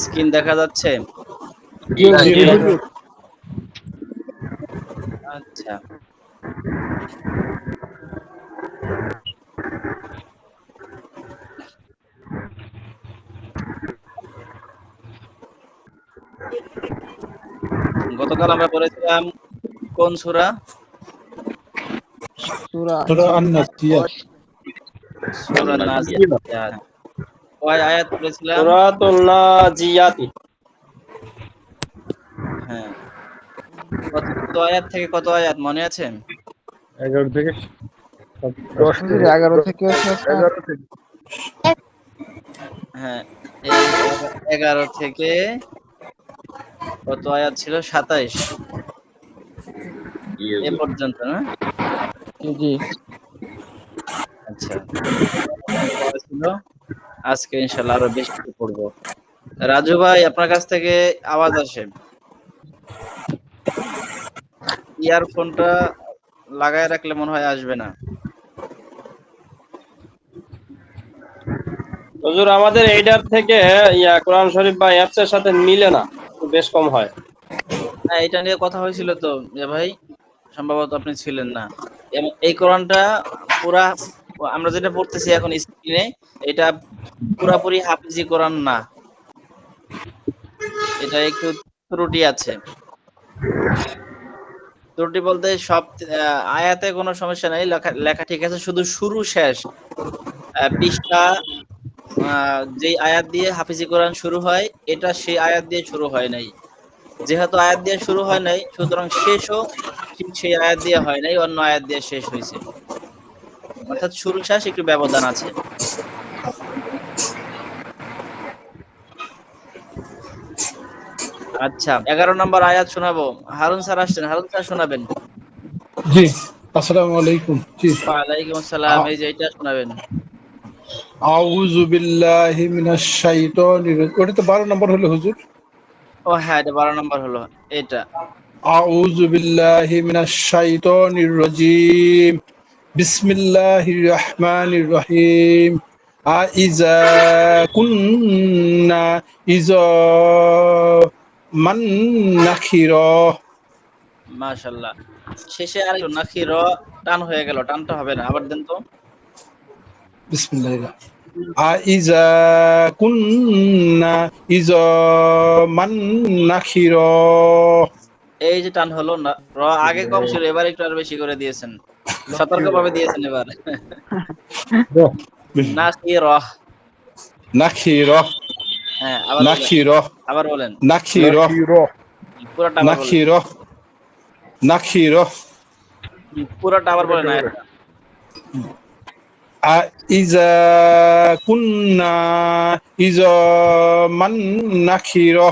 Screen দেখা যাচ্ছে? জি হুজুর। আচ্ছা, গতকাল আমরা পড়েছিলাম কোন সূরা? সূরা আন-নাসিয়াত। সূরা নাজিয়াত। কয় আয়াত পড়েছিলাম? সূরাতুন নাজিয়াতি। হ্যাঁ, কত আয়াত থেকে কত আয়াত মনে আছে? 11 থেকে 10 হুজুর, 11 থেকে হচ্ছে আপনার 11 থেকে হ্যাঁ, এই 11 থেকে কত আয়াত ছিল? 27 এ পর্যন্ত না? জি। আচ্ছা, পড়া ছিল। আজকে ইনশাআল্লাহ আরো বেশি পড়বো। রাজু ভাই, আপনার কাছ থেকে আওয়াজ আসে। ইয়ারফোনটা লাগায় রাখলে মনে হয় আসবে না। হুজুর, আমাদের এইটার থেকে কোরআন শরীফ বা অ্যাপসের সাথে মিলে না, একটু বেশ কম হয়। হ্যাঁ, এটা নিয়ে কথা হয়েছিল তো ভাই, সম্ভবত আপনি ছিলেন না। এই কোরআনটা পুরা আমরা যেটা পড়তেছি এখন স্ক্রিনে, এটা পুরাপুরি হাফিজি কোরআন না, এটা একটু ত্রুটি আছে। ত্রুটি বলতে সব আয়াতে কোনো সমস্যা নাই, লেখা ঠিক আছে, শুধু শুরু শেষ পৃষ্ঠা যেই আয়াত দিয়ে হাফিজি কোরআন শুরু হয়, এটা সেই আয়াত দিয়ে শুরু হয় নাই। যেহেতু আয়াত দিয়ে শুরু হয় নাই, সুতরাং শেষও ঠিক সেই আয়াত দিয়ে হয় নাই, অন্য আয়াত দিয়ে শেষ হয়েছে। অর্থাৎ শুরু শেষ একটু ব্যবধান আছে। আচ্ছা, 11 নম্বর আয়াত শোনাবো। হারুন স্যার আসছেন, হারুন স্যার শোনাবেন। জি, আসসালামু আলাইকুম। জি, ওয়ালাইকুম আসসালাম। এই যে এটা শোনাবেন। আউযু বিল্লাহি মিনাশ শাইতানির, ওটা তো 12 নম্বর হলো হুজুর। ও হ্যাঁ, এটা 12 নম্বর হলো এটা। আউযু বিল্লাহি মিনাশ শাইতানির রাজীম। বিসমিল্লাহির রহমানির রহিম। আইজা কুন্না ইযামান নাখিরা। মাশাআল্লাহ। শেষে আর নাকি র টান হয়ে গেল, টানটা হবে না, আবার দেন তো। বিসমিল্লাহির আইজা কুন্না ইযামান নাখিরা। এই যে টান হলো না, র আগে কম ছিল, এবার একটু আরো বেশি করে দিয়েছেন, সতর্কভাবে দিয়েছেন এবার। নাকিরা। নাখিরা। হ্যাঁ, আবার বলেন, নাখিরা। আবার বলেন, নাখিরা। পুরোটা আবার বলেন, নাখিরা। নাখিরা। পুরোটা আবার বলেন আয়াতটা। আইজা কুন্না ইযামান নাখিরা।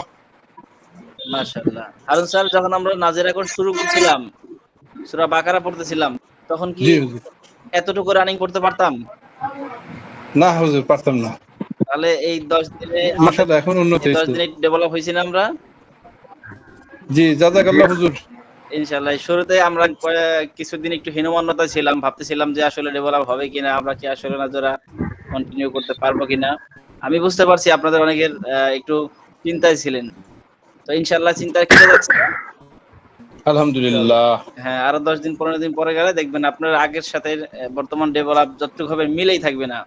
মাশাআল্লাহ। হারুন স্যার, যখন আমরা নাজের এখন শুরু করছিলাম, সূরা বাকারা পড়তেছিলাম, তখন কি জি হুজুর। এতটুকু রানিং করতে পারতাম? না হুজুর, পারতাম না। তাহলে এই 10 দিনে আমাদের মাশাআল্লাহ, এখন উন্নত এই 10 হয়েছে। দিনে ডেভেলপ হইছি না আমরা? জি, জাযাকাল্লাহ হুজুর। ইনশাআল্লাহ। শুরুতে আমরা কিছুদিন একটু হীনমন্যতা ছিলাম, ভাবতেছিলাম যে আসলে ডেভেলপ হবে কিনা, আমরা কি আসলে নাজরা কন্টিনিউ করতে পারবো কিনা। আমি বুঝতে পারছি আপনাদের অনেকের একটু চিন্তায় ছিলেন। তো ইনশাআল্লাহ চিন্তা কেটে যাচ্ছে। আলহামদুলিল্লাহ। হ্যাঁ, আরো 10 দিন 15 দিন পরে গেলে দেখবেন আপনার আগের সাথে বর্তমান ডেভেলপ যতটুকু হবে মিলেই থাকবে না।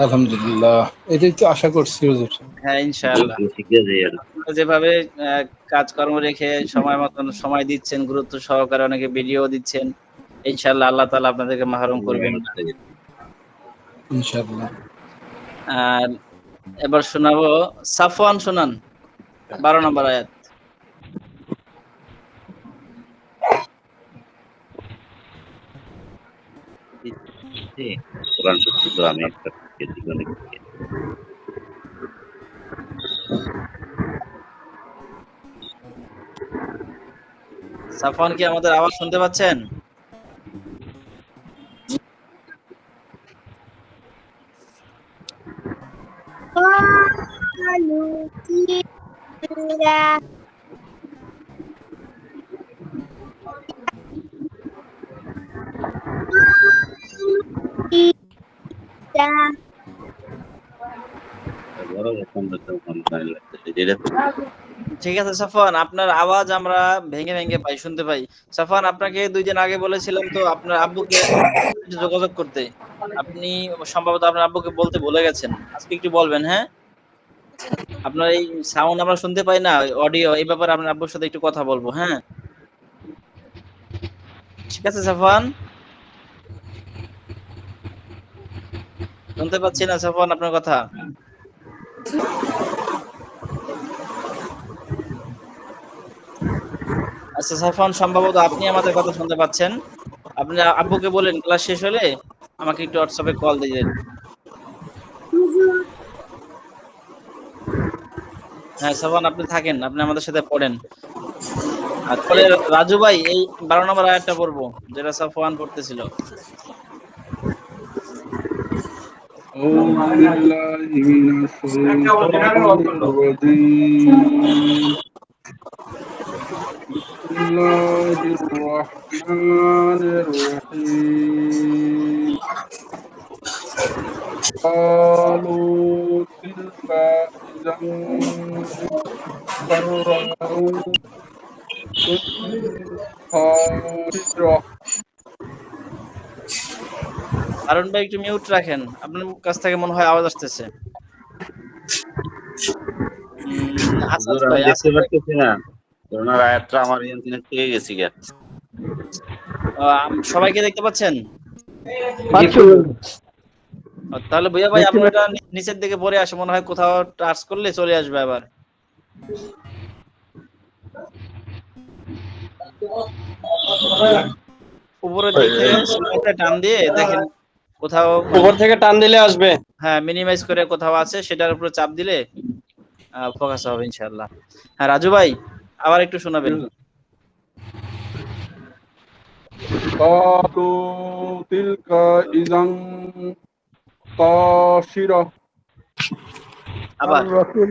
আলহামদুলিল্লাহ, এটাই তো আশা করছি হুজুর। হ্যাঁ, ইনশাআল্লাহ। আপনারা যেভাবে কাজকর্ম রেখে সময় মতন সময় দিচ্ছেন, গুরুত্ব সহকারে অনেকে ভিডিও দিচ্ছেন, ইনশাআল্লাহ আল্লাহ তাআলা আপনাদেরকে মাহরুম করবেন না। ইনশাআল্লাহ। আর এবার শোনাবো সাফওয়ান, শোনান 12 নম্বর আয়াত। কোরআন সত্যি তো আমি একটা জীবনে সাফওয়ান, কি আমাদের আওয়াজ শুনতে পাচ্ছেন? বড় রকম তো মনে হয় লাগতেছে যেটা ঠিক আছে সাফওয়ান, আপনার আওয়াজ আমরা ভেঙে ভেঙে পাই, শুনতে পাই। সাফওয়ান, আপনাকে 2 দিন আগে বলেছিলাম তো আপনার আব্বুকে যোগাযোগ করতে। আপনি সম্ভবত আপনার আব্বুকে বলতে ভুলে গেছেন। আজকে একটু বলবেন, হ্যাঁ? আপনার এই সাউন্ড আমরা শুনতে পাই না, অডিও, এই ব্যাপারে আপনার আব্বুর সাথে একটু কথা বলবো, হ্যাঁ? ঠিক আছে সাফওয়ান? শুনতে পাচ্ছি না সাফওয়ান আপনার কথা। আচ্ছা সাফওয়ান, সম্ভবত আপনি আমাদের কথা শুনতে পাচ্ছেন। আপনি আব্বুকে বলেন ক্লাস শেষ হলে আমাকে একটু হোয়াটসঅ্যাপে কল দিবেন। হ্যাঁ সাফওয়ান, আপনি থাকেন, আপনি আমাদের সাথে পড়েন। আর পরে রাজু ভাই এই 12 নম্বর আয়াতটা পড়বো যেটা সাফওয়ান পড়তেছিল। أعوذ بالله من الشيطان الرجيم بسم الله الرحمن الرحيم قالوا تلك إذا كرة خاسرة আরুন ভাই একটু মিউট রাখেন, আপনার কাছ থেকে মনে হয় আওয়াজ আসতেছে। আসাদ হুজুর আমি ভাই, দেখতে আসাদ ভাই, পারতেছি না ওনার আয়াতটা আমার ইন্টারনেট থেকে গেছি গা। সবাইকে দেখতে পাচ্ছেন? পাচ্ছি। তাহলে ভুইয়া ভাই দেখতে আপনারা নিচের দিকে পড়ে আসে, মনে হয় কোথাও টাচ করলে চলে আসবে আবার। উপরের দিক থেকে স্ক্রিনটা টান দিয়ে দেখেন কোথাও, উপর থেকে টান দিলে আসবে। হ্যাঁ মিনিমাইজ করে কোথাও আছে, সেটার উপরে চাপ দিলে ফোকাস হবে ইনশাআল্লাহ। হ্যাঁ রাজু ভাই, আবার একটু শোনাবেন। قالوا تلك إذا قاشرة আবার রসুল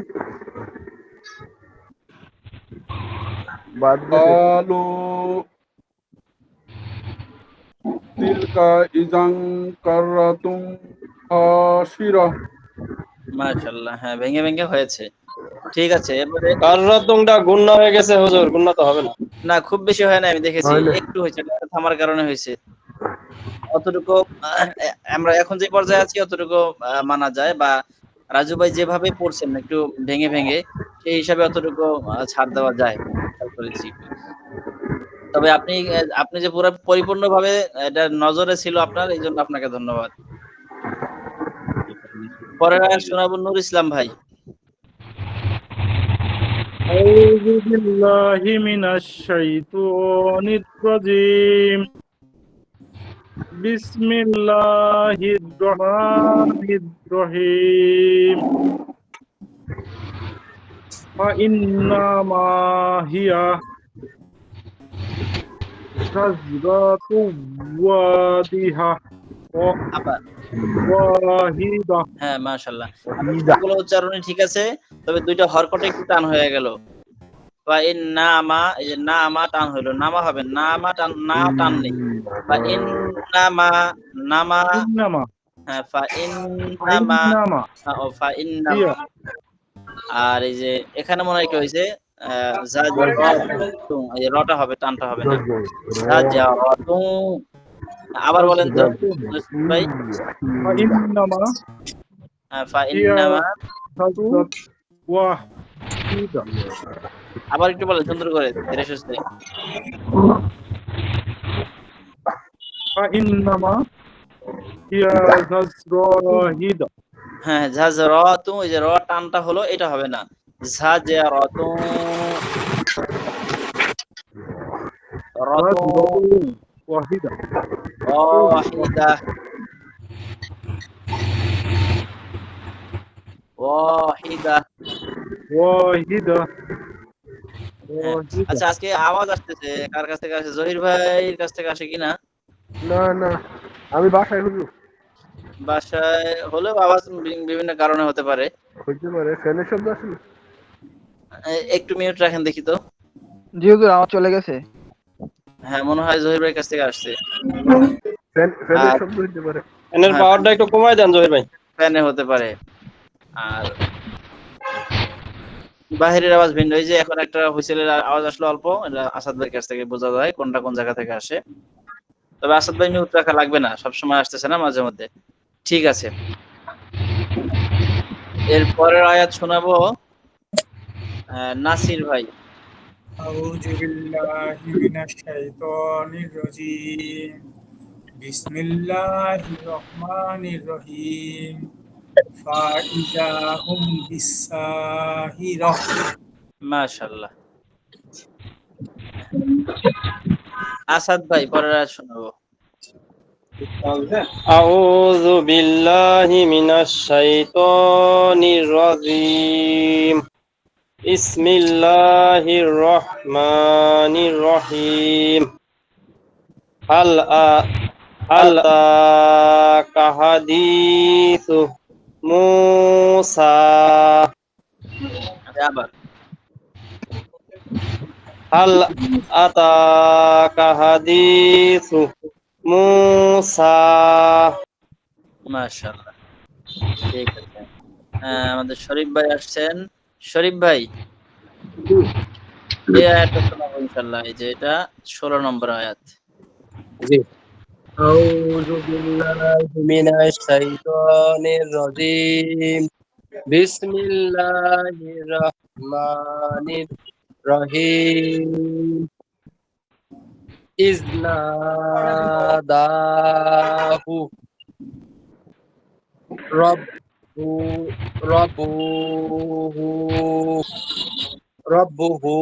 বাদ দিছে। قالوا تلك إذا كرة خاسرة মাশাআল্লাহ, হ্যাঁ ভেঙে ভেঙে হয়েছে। ঠিক আছে, এবারে কাররাতুংটা গুণনা হয়ে গেছে হুজুর, গুণনা তো হবে না। না খুব বেশি হয় না, আমি দেখেছি হয় না। একটু হয়েছে, এটা থামার কারণে হয়েছে। অতটুকু আমরা এখন যে পর্যায়ে আছি অতটুকু মানা যায়, বা রাজু ভাই যেভাবে পড়ছেন একটু ভেঙে ভেঙে, সেই হিসাবে অতটুকু ছাড় দেওয়া যায়, খেয়াল করেছি। তবে আপনি যে পুরো পরিপূর্ণভাবে এটা নজরে ছিল আপনার, এই জন্য আপনাকে ধন্যবাদ। পরের আয়াত শোনাবো নূর ইসলাম ভাই। أعوذ بالله من الشيطان الرجيم بسم الله الرحمن الرحيم فإنما هي شجرة واضحة আবার واحدة হ্যাঁ মাশাআল্লাহ, আপনার উচ্চারণই ঠিক আছে, তবে দুইটা হরকটে একটু টান হয়ে গেল। বা ইন নামা, এই যে নামা টান হইলো, নামা হবে, নামা টান, না টান নেই। বা ইন নামা, নামা, إنما হ্যাঁ ফা ইন নামা, إنما ও ফা ইন নামা। هي আর এই যে এখানে মনে হয় কি হয়েছে, জাজরাতুন, এই যে রটা হবে, টানটা হবে না, জাজরাতুন। আবার বলেন তো ভাই। فإنما ফা ইন هي নামা, شجرة واحدة আবার একটু বলেন সুন্দর করে, ধীরে সুস্থে। فإنما هي شجرة واحدة হ্যাঁ ঝাজরাতু, এই যে র টানটা হলো, এটা হবে না, ঝাজরাতু, রাতু, شجرة واحدة ওয়াহিদা, ওয়াহিদা। واحدة আচ্ছা আজকে আওয়াজ আসতেছে, কার কাছ থেকে আসে? জহির ভাইয়ের কাছ থেকে আসে কিনা? না না, আমি বাসায় হুজুর। বাসায় হলেও আওয়াজ বিভিন্ন কারণে হতে পারে। হইতে পারে, ফ্যানের শব্দ আসলে। একটু মিউট রাখেন দেখি তো। জি হুজুর, আমার চলে গেছে। হ্যাঁ মনে হয় জহির ভাইয়ের কাছ থেকে আসছে। ফ্যানের আর শব্দ হইতে পারে। ফ্যানের হ্যাঁ, পাওয়ারটা একটু কমায় দেন জহির ভাই। ফ্যানে হতে পারে। আর বাহিরের আওয়াজ ভিন্ন। এই যে এখন একটা হুইসেলের আওয়াজ আসলো অল্প, এটা আসাদ ভাইয়ের কাছ থেকে বোঝা যায় কোনটা কোন জায়গা থেকে আসে। তবে আসাদ ভাই মিউট রাখা লাগবে না, সবসময় আসতেছে না, মাঝে মধ্যে। ঠিক আছে, এর পরের আয়াত শোনাবো নাসির ভাই। أعوذ بالله من الشيطان الرجيم بسم الله الرحمن الرحيم فإذا هم بالساهرة মাশাআল্লাহ। আসাদ ভাই পরের আয়াত শোনাবো। আউযু বিল্লাহি মিনাশ শাইতানির রাজীম বিসমিল্লাহির রহমানির রহিম হাল আতাকা মূসা আবার হাল আতাকা হাদিসু মূসা। মাশাআল্লাহ, ঠিক আছে। আমাদের শরীফ ভাই আসছেন। শরীফ ভাই এই আয়াতটা শোনাবো ইনশাআল্লাহ। এই যে এটা 16 নম্বর আয়াত। জি। আউযু বিল্লাহি মিনাশ শাইতানির রাজীম বিসমিল্লাহির রহমানির রহিম ইজনাদাহু রব্বু রব্বুহু রব্বুহু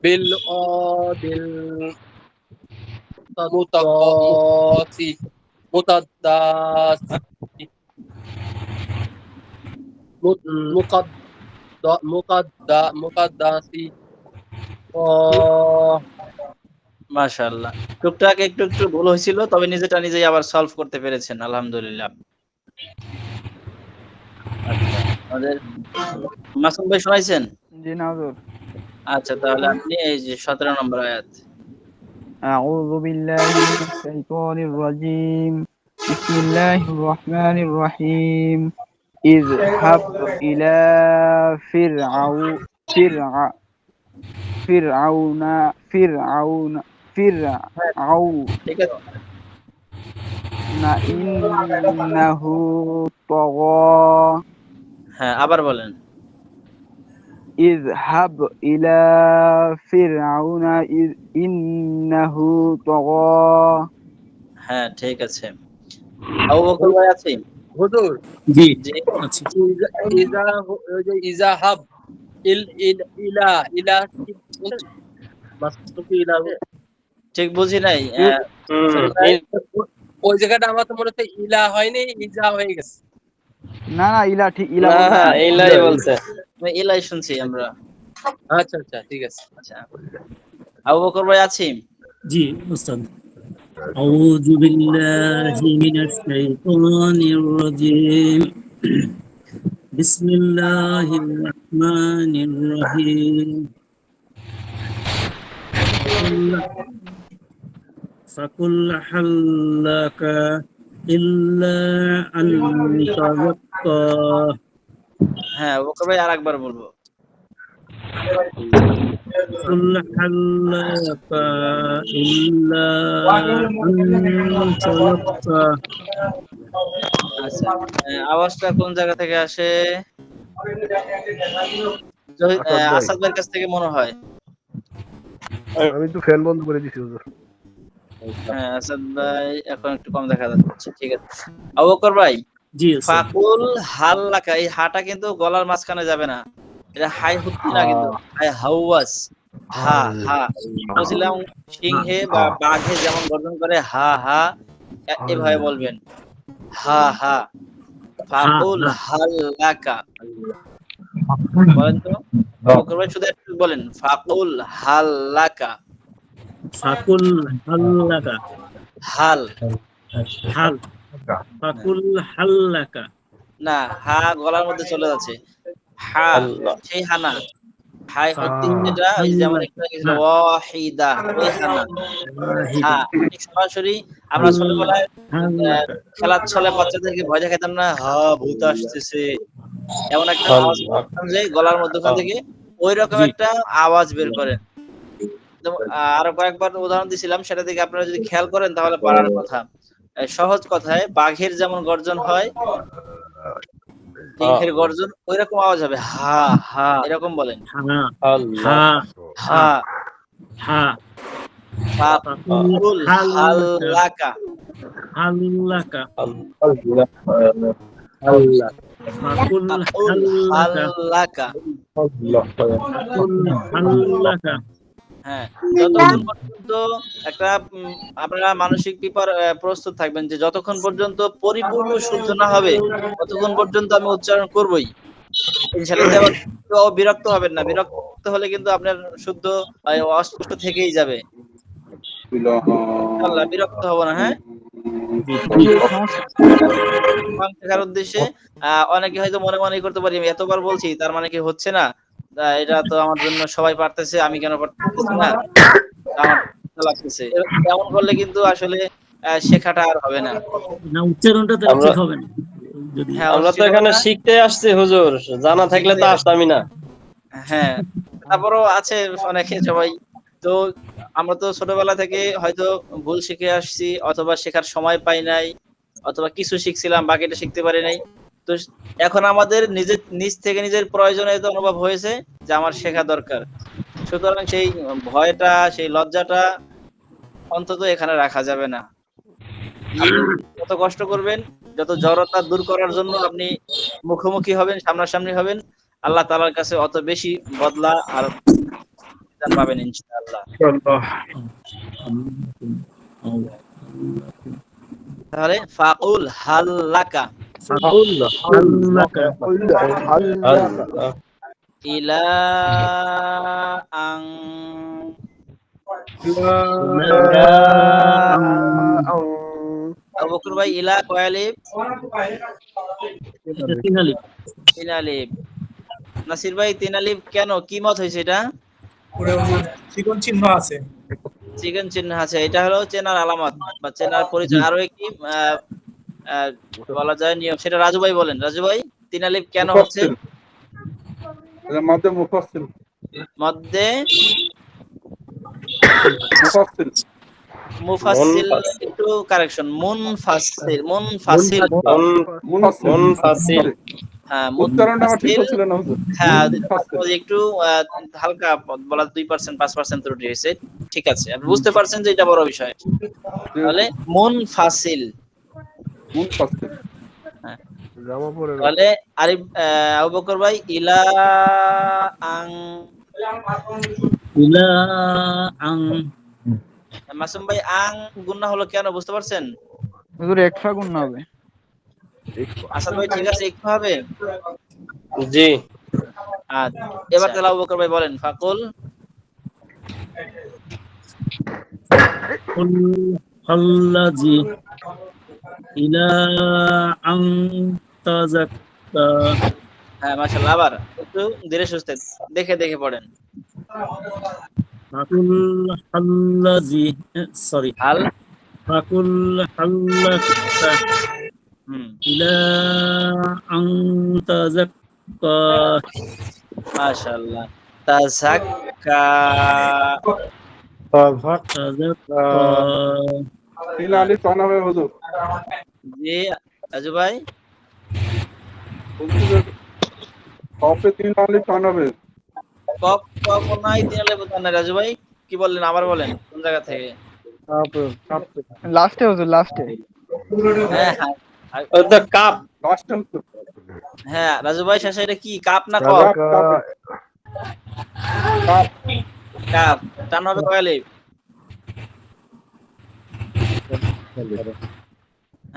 বিল অদিল মুতাদাসি মুকাদ্দাসি মাশাআল্লাহ, টুকটাক একটু একটু ভুল হয়েছিল, তবে নিজেটা নিজেই আবার সলভ করতে পেরেছেন, আলহামদুলিল্লাহ। আচ্ছা, আমাদের মাসুম ভাই শোনাইছেন? জি না হুজুর। আচ্ছা, তাহলে আপনি এই যে 17 নম্বর আয়াত। أعوذ بالله من الشيطان الرجيم بسم الله الرحمن الرحيم اذهب إلى فرعون فرعون فرعون فرعون ঠিক আছে, إنه طغى হ্যাঁ আবার বলেন। اذهب إلى فرعون إنه طغى হ্যাঁ ঠিক আছে। আবু বকর ভাই আছে? হুজুর জি জি, আচ্ছা ইজাহাব ইলা ইলা মাসুকি ইলা ঠিক বুঝি নাই। ওই জায়গাটা আমার তো মনে হচ্ছে ইলা হয়নি, ইজা হয়ে গেছে। না না ইলা ঠিক ইলা না বলছি। ইলাই বলছে। আমি এলাই শুনছি আমরা। আচ্ছা আচ্ছা ঠিক আছে। আচ্ছা, আবু বকর ভাই আছি? জি উস্তাদ আউযু বিল্লাহি মিনাশ শাইতানির রাজীম বিসমিল্লাহির রহমানির রহিম ফাকুল হাল্লাকা ইল্লা আন তাযাক্কা হ্যাঁ আবু বকর ভাই আরেকবার বলবো। قل هل لك إلا أن تلقى আচ্ছা, আওয়াজটা কোন জায়গা থেকে আসে? আসাদ ভাইয়ের কাছ থেকে মনে হয়। আমি তো ফ্যান বন্ধ করে দিছি হুজুর। হ্যাঁ আসাদ ভাই এখন একটু কম দেখা যাচ্ছে। ঠিক আছে, আবু বকর ভাই জি উস্তাদ ফাকুল হাল্লাকা, এই হাটা কিন্তু গলার মাঝখানে যাবে না, এটা হাই হচ্ছে না, কিন্তু হাই হাওয়াস হা হা। বলছিলাম সিংহে বা বাঘে যেমন গর্জন করে হা হা, এভাবে বলবেন হা হা। ফাকুল হাল্লাকা বলেন তো বকর ভাই, শুধু একটু বলেন ফাকুল হাল্লাকা। ফাকুল হাল্লাকা হাল হাল ফাকুল হাল্লাকা না, হা গলার মধ্যে চলে যাচ্ছে, হা সেই হানা হাই হদ্দিক যেটা ওই যেমন একটু আগে ছিল ওয়াহিদা ওইখানা হ্যাঁ ঠিক সরাসরি আমরা ছোটবেলায় খেলার ছলে বাচ্চাদেরকে ভয় দেখাতাম না, ভূত আসতেছে এমন একটা আওয়াজ করতাম যে গলার মধ্যখান থেকে ওই রকম একটা আওয়াজ বের করে। আরো কয়েকবার উদাহরণ দিছিলাম, সেটা থেকে আপনারা যদি খেয়াল করেন তাহলে পারার কথা। সহজ কথায় বাঘের যেমন গর্জন হয়, সিংহের গর্জন ওই রকম আওয়াজ হবে, হা হা এরকম বলেন। হা হা ফাকুল হাল্লাকা হাল্লাকা। হ্যাঁ, যতক্ষণ পর্যন্ত একটা আপনারা মানসিক প্রস্তুত থাকবেন যে যতক্ষণ পর্যন্ত পরিপূর্ণ শুদ্ধ না হবে ততক্ষণ পর্যন্ত আমি উচ্চারণ করবই ইনশাআল্লাহ। বিরক্ত হবেন না, বিরক্ত হলে কিন্তু আপনার শুদ্ধ অস্পষ্ট থেকেই যাবে। ইনশাআল্লাহ বিরক্ত হব না। হ্যাঁ, শেখার উদ্দেশ্যে অনেকে হয়তো মনে মনে করতে পারি আমি এতবার বলছি তার মানে কি হচ্ছে না, এটা তো আমার জন্য সবাই পারতেছে আমি কেন পারতেছি না, আমার লাগতেছে। এমন করলে কিন্তু আসলে শেখাটা আর হবে না, উচ্চারণটা ঠিক হবে না। হ্যাঁ, আমরা তো এখানে শিখতে আসছি হুজুর, জানা থাকলে তো আসতামই না। হ্যাঁ, তারপরও আছে অনেকে সবাই তো আমরা তো ছোটবেলা থেকে হয়তো ভুল শিখে আসছি, অথবা শেখার সময় পাই নাই, অথবা কিছু শিখছিলাম বাকিটা শিখতে পারি নাই। তো এখন আমাদের নিজ থেকে নিজের প্রয়োজনীয়তা অনুভব হয়েছে যে আমার শেখা দরকার। সুতরাং সেই ভয়টা সেই লজ্জাটা অন্তত এখানে রাখা যাবে না। যত কষ্ট করবেন, যত জড়তা দূর করার জন্য আপনি মুখোমুখি হবেন, সামনাসামনি হবেন, আল্লাহ তাআলার কাছে অত বেশি বদলা আর পাবেন ইনশাআল্লাহ। তাহলে ফাকুল হাল্লাকা ইলা আং আবু বকর ভাই ইলা কয় আলিফ? তিন আলিফ। নাসির ভাই তিন আলিফ কেন, কি মত হয়েছে এটা? চিকন চিহ্ন আছে, চিকন চিহ্ন আছে, এটা হলো চেনার আলামত বা চেনার পরিচয়। আরো একটি বলা যায় নিয়ম, সেটা রাজু ভাই বলেন। রাজু ভাই তিন আলিফ কেন হচ্ছে? মধ্যে মুফাসসিল মধ্যে মুফাসসিল, একটু কারেকশন, মুনফাসসিল মুনফাসিল মুনফাসিল। হ্যাঁ, উচ্চারণটা আমার ঠিক হচ্ছিল না হুজুর। হ্যাঁ, একটু হালকা বলা 2% 5% ত্রুটি হয়েছে, ঠিক আছে, আপনি বুঝতে পারছেন যে এটা বড় বিষয়। তাহলে মুনফাসিল মুনফাসিল। হ্যাঁ, জামা পরে তাহলে আরিফ আবু বকর ভাই ইলা আং মাসুম ভাই আং গুণনা হলো কেন বুঝতে পারছেন? হুজুর একফা গুণ না হবে। আসাদ ভাই ঠিক আছে, একটু হবে। জি, আচ্ছা, এবার তাহলে আবু বকর ভাই বলেন ফাকুল আল্লাজি ইলা আন তাযাক্কা। হ্যাঁ, মাশাআল্লাহ। আবার একটু ধীরে সুস্থে দেখে দেখে পড়েন। ফাকুল আল্লাজি সরি হাল ফাকুল আল্লাকা ইলা আন তাযাক্কা। মাশাআল্লাহ। তাযাক্কা তাযাক্কা। তিন আলিফ টান হবে হুজুর। জি রাজু ভাই, কপে তিন আলিফ টান হবে। কপ কপ নাই তিন আলিফ টান নাই। রাজু ভাই কি বললেন, আবার বলেন কোন জায়গা থেকে? লাস্টে হুজুর, লাস্টে। হ্যাঁ ওই তো কাপ। লাস্ট হুজুর। হ্যাঁ, রাজু ভাই শেষে এটা কি কাপ না কপ? কাপ। টান হবে কয় আলিফ?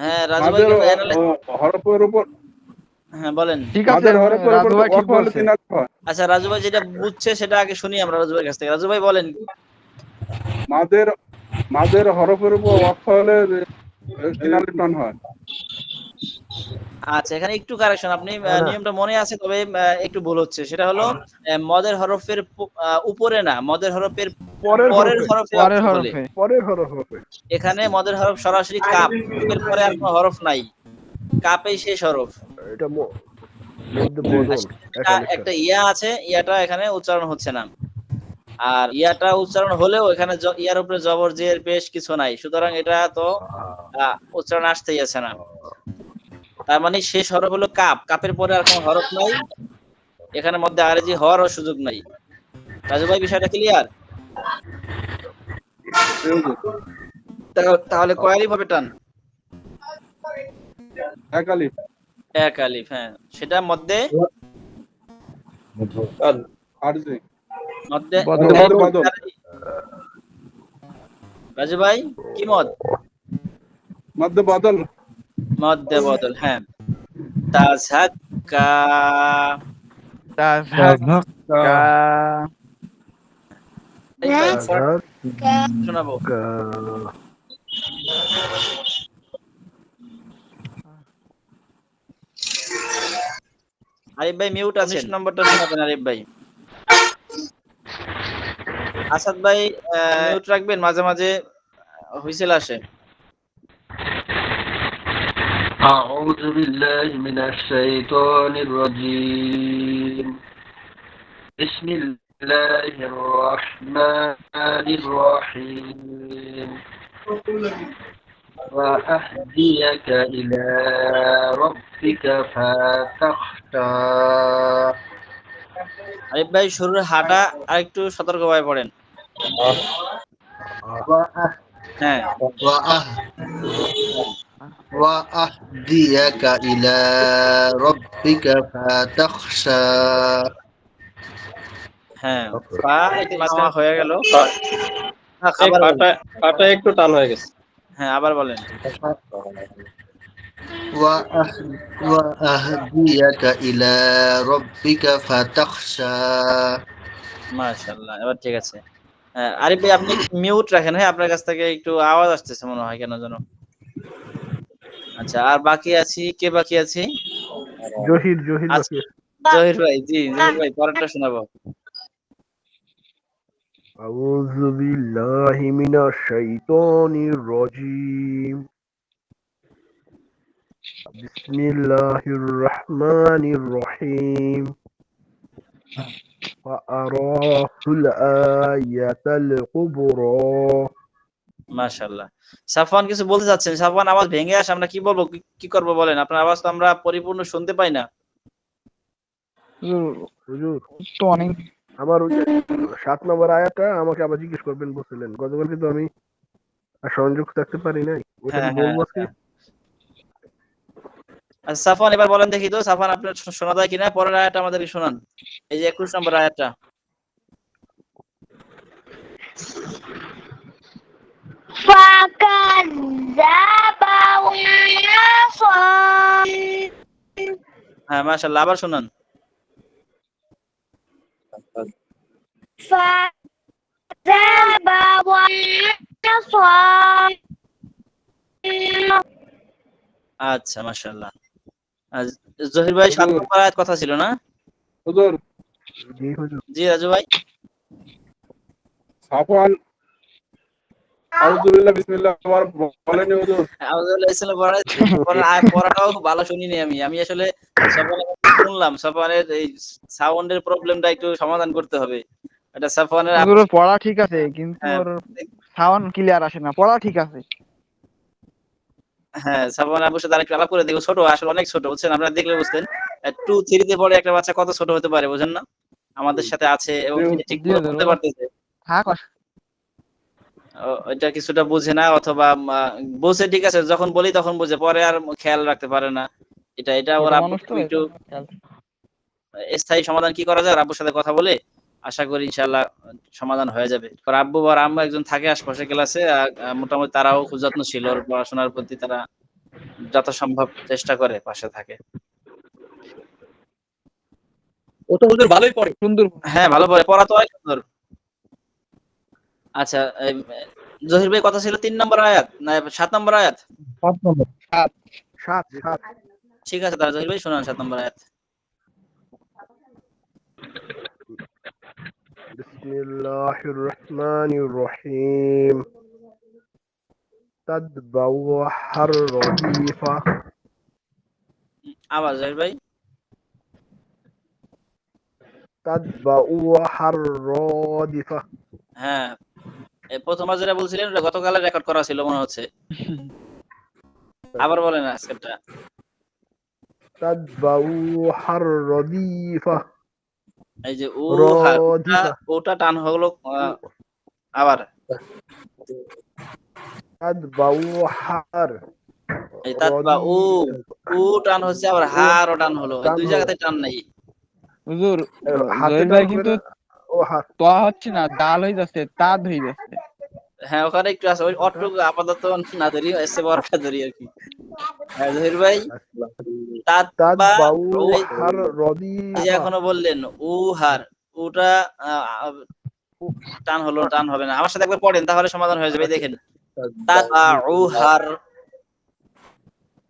হ্যাঁ, রাজু ভাই হরফের উপর। হ্যাঁ বলেন। ঠিক আছে, রাজু ভাই ঠিক বলছে। আচ্ছা, রাজু ভাই যেটা বুঝছে সেটা আগে শুনি আমরা রাজু ভাইয়ের কাছ থেকে। রাজু ভাই বলেন। মাদের হরফের উপর ওয়াকফ হলে তিন আলিফ টান হয়। আচ্ছা, এখানে একটু কারেকশন, আপনি না, না। নিয়মটা মনে আছে, তবে একটু ভুল হচ্ছে। সেটা হলো মদের হরফের উপরে না, মদের হরফের পরের পরের হরফে, হরফে পরের অর্থ বলে। হরফে। পরের হরফে। এখানে মদের হরফ সরাসরি কাপ, এর পরে আর কোনো হরফ নাই, কাপেই শেষ হরফ। এটা মধ্যে বদল একটা ইয়া আছে, ইয়াটা এখানে উচ্চারণ হচ্ছে না। আর ইয়াটা উচ্চারণ হলেও এখানে ইয়ার উপরে জবর জের পেশ কিছু নাই, সুতরাং এটা তো উচ্চারণ আসতেই আছে না। তার মানে শেষ হরফ হলো কাপ, কাপের পরে আর কোনো হরফ নাই, এখানে মধ্যে আরজি হওয়ারও সুযোগ নাই। রাজু ভাই, বিষয়টা ক্লিয়ার? তাহলে কয় আলিফ হবে টান? এক আলিফ। এক আলিফ, হ্যাঁ। সেটা মধ্যে আরজি। মধ্যে বদল। রাজু ভাই, কি মদ? মধ্যে বদল। মধ্যে বদল, হ্যাঁ। তাযাক্কা, তাযাক্কা, শোনাবো। আরিফ ভাই মিউট আছে, 19 নম্বরটা শোনাবেন আরিফ ভাই। আসাদ ভাই মিউট রাখবেন, মাঝে মাঝে হুইসেল আসে। أعوذ بالله من الشيطان الرجيم بسم الله الرحمن الرحيم وأهديك إلى ربك فتخشى আরিফ ভাই শুরুর হাঁটা আর একটু সতর্কভাবে পড়েন। হ্যাঁ, وأهديك إلى ربك فتخشى হ্যাঁ, পা একটু মাঝখানে হয়ে গেল। পাটা একটু টান হয়ে গেছে। হ্যাঁ, আবার বলেন। وأهديك إلى ربك فتخشى মাশাআল্লাহ, এবার ঠিক আছে। আরিফ ভাই আপনি মিউট রাখেন, হ্যাঁ, আপনার কাছ থেকে একটু আওয়াজ আসতেছে মনে হয় কেন যেন। আচ্ছা, আর বাকি আছি, কে বাকি আছি? জহির আচ্ছা, জহির ভাই, জি জহির ভাই, পরেরটা শোনাবো। আউযু বিল্লাহি মিনাশ শাইতানির রাজীম। বিসমিল্লাহির রহমানির রহিম। ফাআরাহুল আয়াতাল কুবরা। মাশাআল্লাহ। সাফওয়ান কিছু বলতে চাচ্ছেন? সাফওয়ান, আওয়াজ ভেঙে আসে, আমরা কি বলবো, কি করব বলেন? আপনার আওয়াজ তো আমরা পরিপূর্ণ শুনতে পাই না। হুজুর, তো অনেক আমার ওই যে 7 নম্বর আয়াতটা আমাকে আবার জিজ্ঞেস করবেন বলছিলেন, গতকাল কিন্তু আমি সংযোগ থাকতে পারি নাই, ওটা হ্যাঁ, কি বলবো আজকে? আচ্ছা সাফওয়ান, এবার বলেন দেখি তো, সাফওয়ান আপনার শোনা যায় কিনা? পরের আয়াতটা আমাদেরকে শোনান, এই যে 21 নম্বর আয়াতটা। হ্যাঁ, মাশাআল্লাহ, আবার শোনান। আচ্ছা, মাশাআল্লাহ। জহির ভাই 7 নম্বর আয়াত কথা ছিল না? হুজুর, জি হুজুর। জি রাজু ভাই। সাফওয়ান আউযু বিল্লাহি বিসমিল্লাহ আমার বলেনি হুজুর। পড়াটাও ভালো শুনিনি আমি আসলে সাফওয়ানের শুনলাম, সাফওয়ানের এই সাউন্ডের প্রবলেমটা একটু সমাধান করতে হবে। এটা সাফওয়ানের হুজুরের পড়া ঠিক আছে, কিন্তু হ্যাঁ, ওর সাউন্ড ক্লিয়ার আসে না। পড়া ঠিক আছে। হ্যাঁ, সাফওয়ান আবুর সাথে আরেকটু আলাপ করে দেখো। ছোট, আসলে অনেক ছোট, বুঝছেন? আপনারা দেখলে বুঝতেন। 2, 3 তে পড়ে একটা বাচ্চা কত ছোট হতে পারে, বুঝেন না? আমাদের সাথে আছে এবং ঠিক করে বলতে পারতেছে। থাক, ওইটা কিছুটা বুঝে না, অথবা বুঝে ঠিক আছে, যখন বলি তখন বুঝে, পরে আর খেয়াল রাখতে পারে না। এটা ওর আব্বু একটু স্থায়ী সমাধান কি করা যায়, আব্বুর সাথে কথা বলে আশা করি ইনশাআল্লাহ সমাধান হয়ে যাবে। কারণ আব্বু আর আম্মু একজন থাকে আশপাশে ক্লাসে, মোটামুটি তারাও খুব যত্নশীল, ওর পড়াশোনার প্রতি তারা যথাসম্ভব চেষ্টা করে, পাশে থাকে। ও তো হুজুর ভালোই পড়ে, সুন্দর। হ্যাঁ, ভালো পড়ে, পড়া তো অনেক সুন্দর। আচ্ছা, জহির ভাই কথা ছিল 3 নম্বর আয়াত না 7 নম্বর আয়াত? 7 নম্বর। 7 ঠিক আছে তাহলে জহির ভাই শুনান 7 নম্বর আয়াত। বিসমিল্লাহির রহমানির রহিম তাতবাউহার রাদিফা আবার জহির ভাই। তাতবাউহার রাদিফা হ্যাঁ, এই প্রথমবার যেটা বলছিলেন ওটা গতকালে রেকর্ড করা ছিল মনে হচ্ছে। আবার বলেন আজকেরটা। তাতবাউহার রাদিফা এই যে উহার ওটা টান হলো আবার তাতবাউহার এই তাতবা উ টান হচ্ছে আবার হার ও টান হলো, দুই জায়গাতে টান নাই। হুজুর হাতে জহির ভাই কিন্তু ও হাত তো হচ্ছে না, দাল হয়ে যাচ্ছে, তাদ হয়ে যাচ্ছে। হ্যাঁ ওখানে একটু আছে, ওই অটুকু আপাতত না ধরি, এসে বড়টা ধরি আর কি। হ্যাঁ জহির ভাই তাতবাউহার রাদিফা এই যে এখনো বললেন উহার, ওটা টান হলো, টান হবে না। আমার সাথে একবার পড়েন তাহলে সমাধান হয়ে যাবে। দেখেন তাতবাউহার,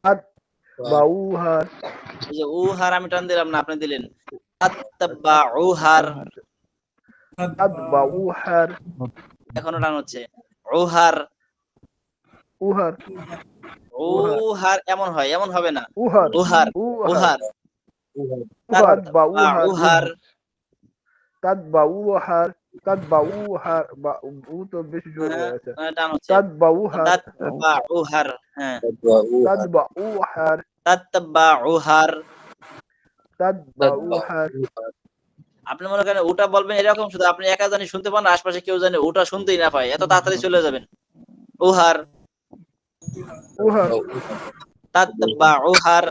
তাতবাউহার এই যে উহার আমি টান দিলাম না, আপনি দিলেন। তাতবাউহার, তাতবাউহার এখনো টান হচ্ছে। উহার, উহার উহার এমন হয়, এমন হবে না। উহার উহার, উহার, তাতবাউহার তাতবাউহার, তাতবাউহার উ তো বেশি জোরে আছে। টান হচ্ছে। তাতবাউহার তাতবাউহার, হ্যাঁ তাতবাউহার তাতবাউহার। তাতবাউহার আপনি মনে করেন ওটা বলবেন এরকম, শুধু আপনি একা জানি শুনতে পান, আশপাশে কেউ জানে ওটা শুনতেই না পায়, এত তাড়াতাড়ি চলে যাবেন। উহার, উহার তাতবাউহার,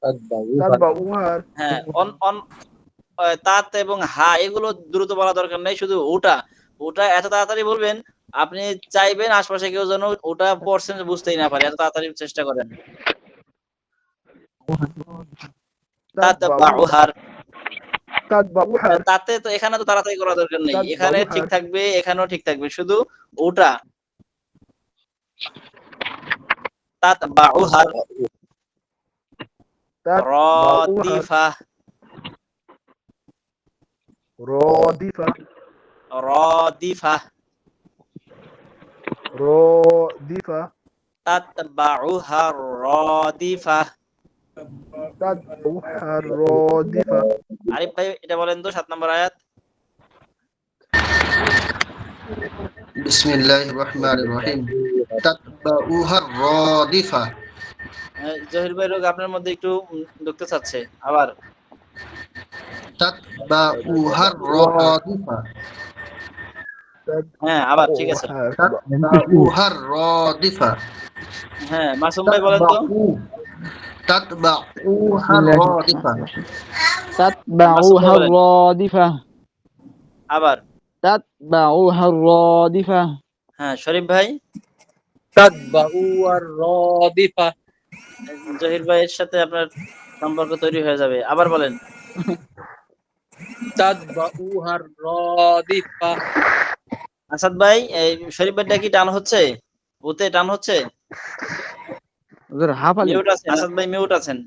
তাতবাউহার হ্যাঁ তাত এবং হা এগুলো দ্রুত বলা দরকার নেই, শুধু ওটা এত তাড়াতাড়ি বলবেন আপনি চাইবেন আশপাশে কেউ যেন ওটা পড়ছেন বুঝতেই না পারে, এত তাড়াতাড়ি চেষ্টা করেন। তাতবাউহার, তাতবাউহার তাতে তো এখানে তো তাড়াতাড়ি করা দরকার নেই, এখানে ঠিক থাকবে, এখানেও ঠিক থাকবে, শুধু ওটা। তাতবাউহার রাদিফা, রাদিফা রাদিফা, রাদিফা তাতবাউহার রাদিফা। তাতবাউহার রাদিফা আরিফ ভাই এটা বলেন তো 7 নম্বর আয়াত। বিসমিল্লাহির রহমানির রহিম তাতবাউহার রাদিফা জহির ভাই রোগ আপনার মধ্যে একটু ঢুকতে চাচ্ছে, আবার তাতবাউহার রাদিফা হ্যাঁ আবার ঠিক আছে। তাতবাউহার রাদিফা হ্যাঁ মাসুম ভাই বলেন তো। তাতবাউহার রাদিফা তাতবাউহার রাদিফা আবার তাতবাউহার রাদিফা। হ্যাঁ শরীফ ভাই। তাতবাউহার রাদিফা। জহির ভাইয়ের সাথে আপনার সম্পর্ক তৈরি হয়ে যাবে, আবার বলেন। তাতবাউহার রাদিফা। আসাদ ভাই এই শরীফ ভাইটা কি টান হচ্ছে, ওতে টান হচ্ছে? হুজুর হাফালি মিউট আছেন আসাদ ভাই, মিউট আছেন।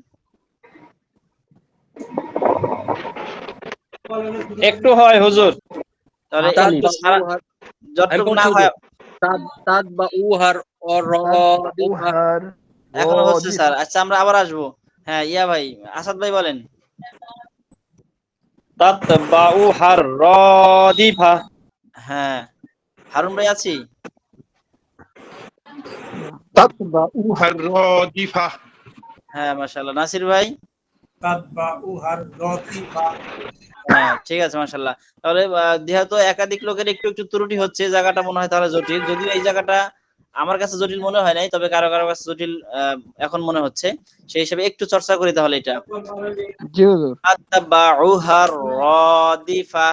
একটু হয় হুজুর, তাহলে যতটুকু না হয় তাতবাউহার রাদিফা এখনো হচ্ছে স্যার। আচ্ছা আমরা আবার আসবো। হ্যাঁ ইয়া ভাই, আসাদ ভাই বলেন। তাতবাউহার রাদিফা। হ্যাঁ হারুন ভাই আছি। তাতবাউহার রাদিফা হ্যাঁ মাশাআল্লাহ। নাসির ভাই। তাতবাউহার রাদিফা। হ্যাঁ ঠিক আছে মাশাআল্লাহ। তাহলে যেহেতু একাধিক লোকের একটু একটু ত্রুটি হচ্ছে, জায়গাটা মনে হয় তাহলে জটিল, যদিও এই জায়গাটা আমার কাছে জটিল মনে হয় নাই, তবে কারো কারো কাছে জটিল এখন মনে হচ্ছে, সেই হিসেবে একটু চর্চা করি তাহলে এটা। জি হুজুর। তাতবাউহার রাদিফা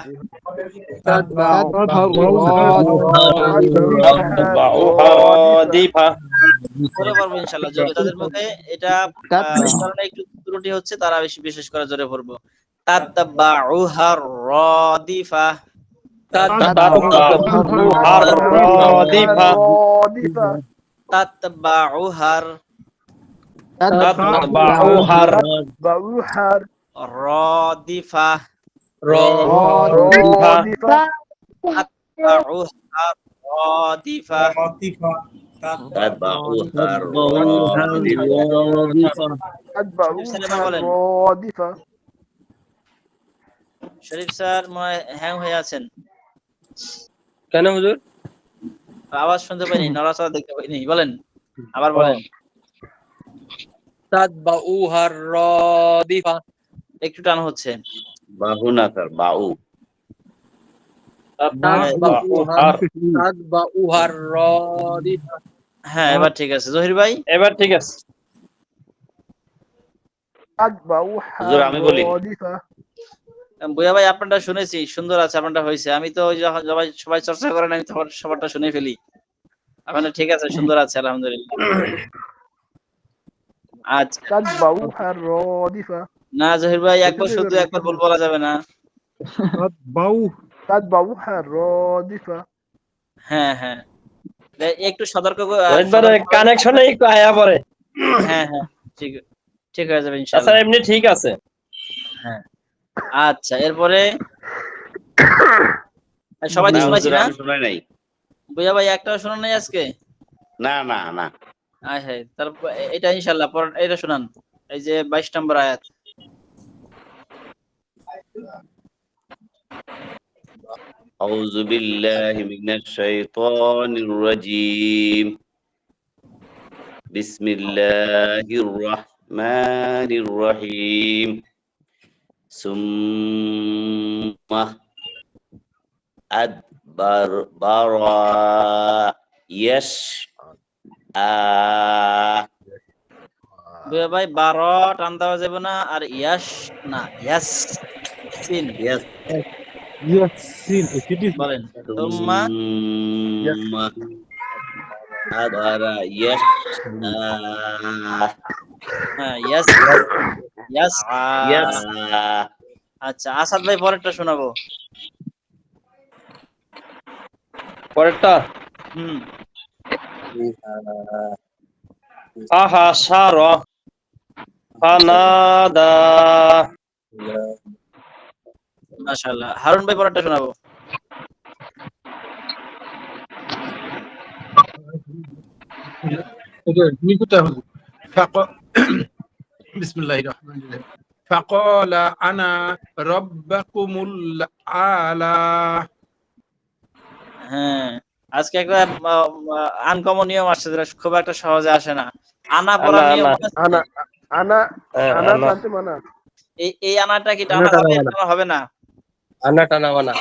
রাদিফা। জোরে পড়বো ইনশাআল্লাহ, যদি তাদের মুখে এটা কারণে একটু ত্রুটি হচ্ছে তারা বিশেষ করে জোরে পড়বো। তাতবাউহার রাদিফা তাতবাউহার রাদিফা তাতবাউহার তাতবাউহার বাউহার রাদিফা রাদিফা রাদিফা তাতবাউহার রাদিফা عاطفة تتبعوها تتبعوها الرادفة তাতবাউহা বলেন। রাদিফা শরীফ স্যার মনে হ্যাং হয়ে আছেন, কেন হুজুর? আওয়াজ শুনতে পাইনি, নড়াচড়া দেখতে পাইনি, বলেন আবার বলেন। তাতবাউহার রাদিফা একটু টান হচ্ছে। বাহু না স্যার, বাউ। তাতবাউহার রাদিফা। হ্যাঁ এবার ঠিক আছে। জহির ভাই এবার ঠিক আছে। তাতবাউহা হুজুর, আমি বলি। রাদিফা বুয়া ভাই আপনারটা শুনেছি, সুন্দর আছে, আপনারটা হয়েছে। আমি তো ওই যখন সবাই চর্চা করেন আমি তখন সবারটা শুনে ফেলি। আপনারটা ঠিক আছে, সুন্দর আছে, আলহামদুলিল্লাহ। আচ্ছা তাতবাউহা রাদিফা না জহির ভাই, একবার শুধু একবার বলা যাবে না। তাতবাউহা রাদিফা হ্যাঁ হ্যাঁ, একটু সতর্ক একবারে কানেকশনে একটু আয়া পড়ে। হ্যাঁ হ্যাঁ, ঠিক ঠিক হয়ে যাবে আচ্ছা ইনশাআল্লাহ। এমনি ঠিক আছে। হ্যাঁ আচ্ছা, এরপরে সবাই তো না শোনাইছি হুজুর, না? আমি শুনাই নাই। বুয়া ভাই একটাও শোনা নাই আজকে? না না না। আয় হ্যাঁ, তারপর এটা ইনশাআল্লাহ পর এটা শোনান, এই যে 22 নম্বর আয়াত। أعوذ بالله من الشيطان الرجيم. بسم الله الرحمن الرحيم. ثم أدبر يشاء. বুয়া ভাই 12 টান দেওয়া যাবে না, আর ইয়াস না, ইয়াস সিন ياسين ابتدي বলেন। তুম্মা ثم أدبر يشاء. হ্যাঁ ইয়াস ইয়াস يسعى. আচ্ছা আসাদ ভাই পরেরটা শোনাবো। পরেরটা হুম আহা সার ফানাদা। মাশাআল্লাহ। হারুন ভাই পরেরটা শোনাবো। بسم الله الرحمن الرحيم. فقال أنا ربكم الأعلى. হ্যাঁ আজকে একটা আনকমন নিয়ম আসছে, যেটা খুব একটা সহজে আসে না। আনা পড়ার নিয়ম আছে। আনা আনা আনা আনা জানতে মানা এই আনাটা কি টানা হবে, টানা হবে না? আনা টানা বানা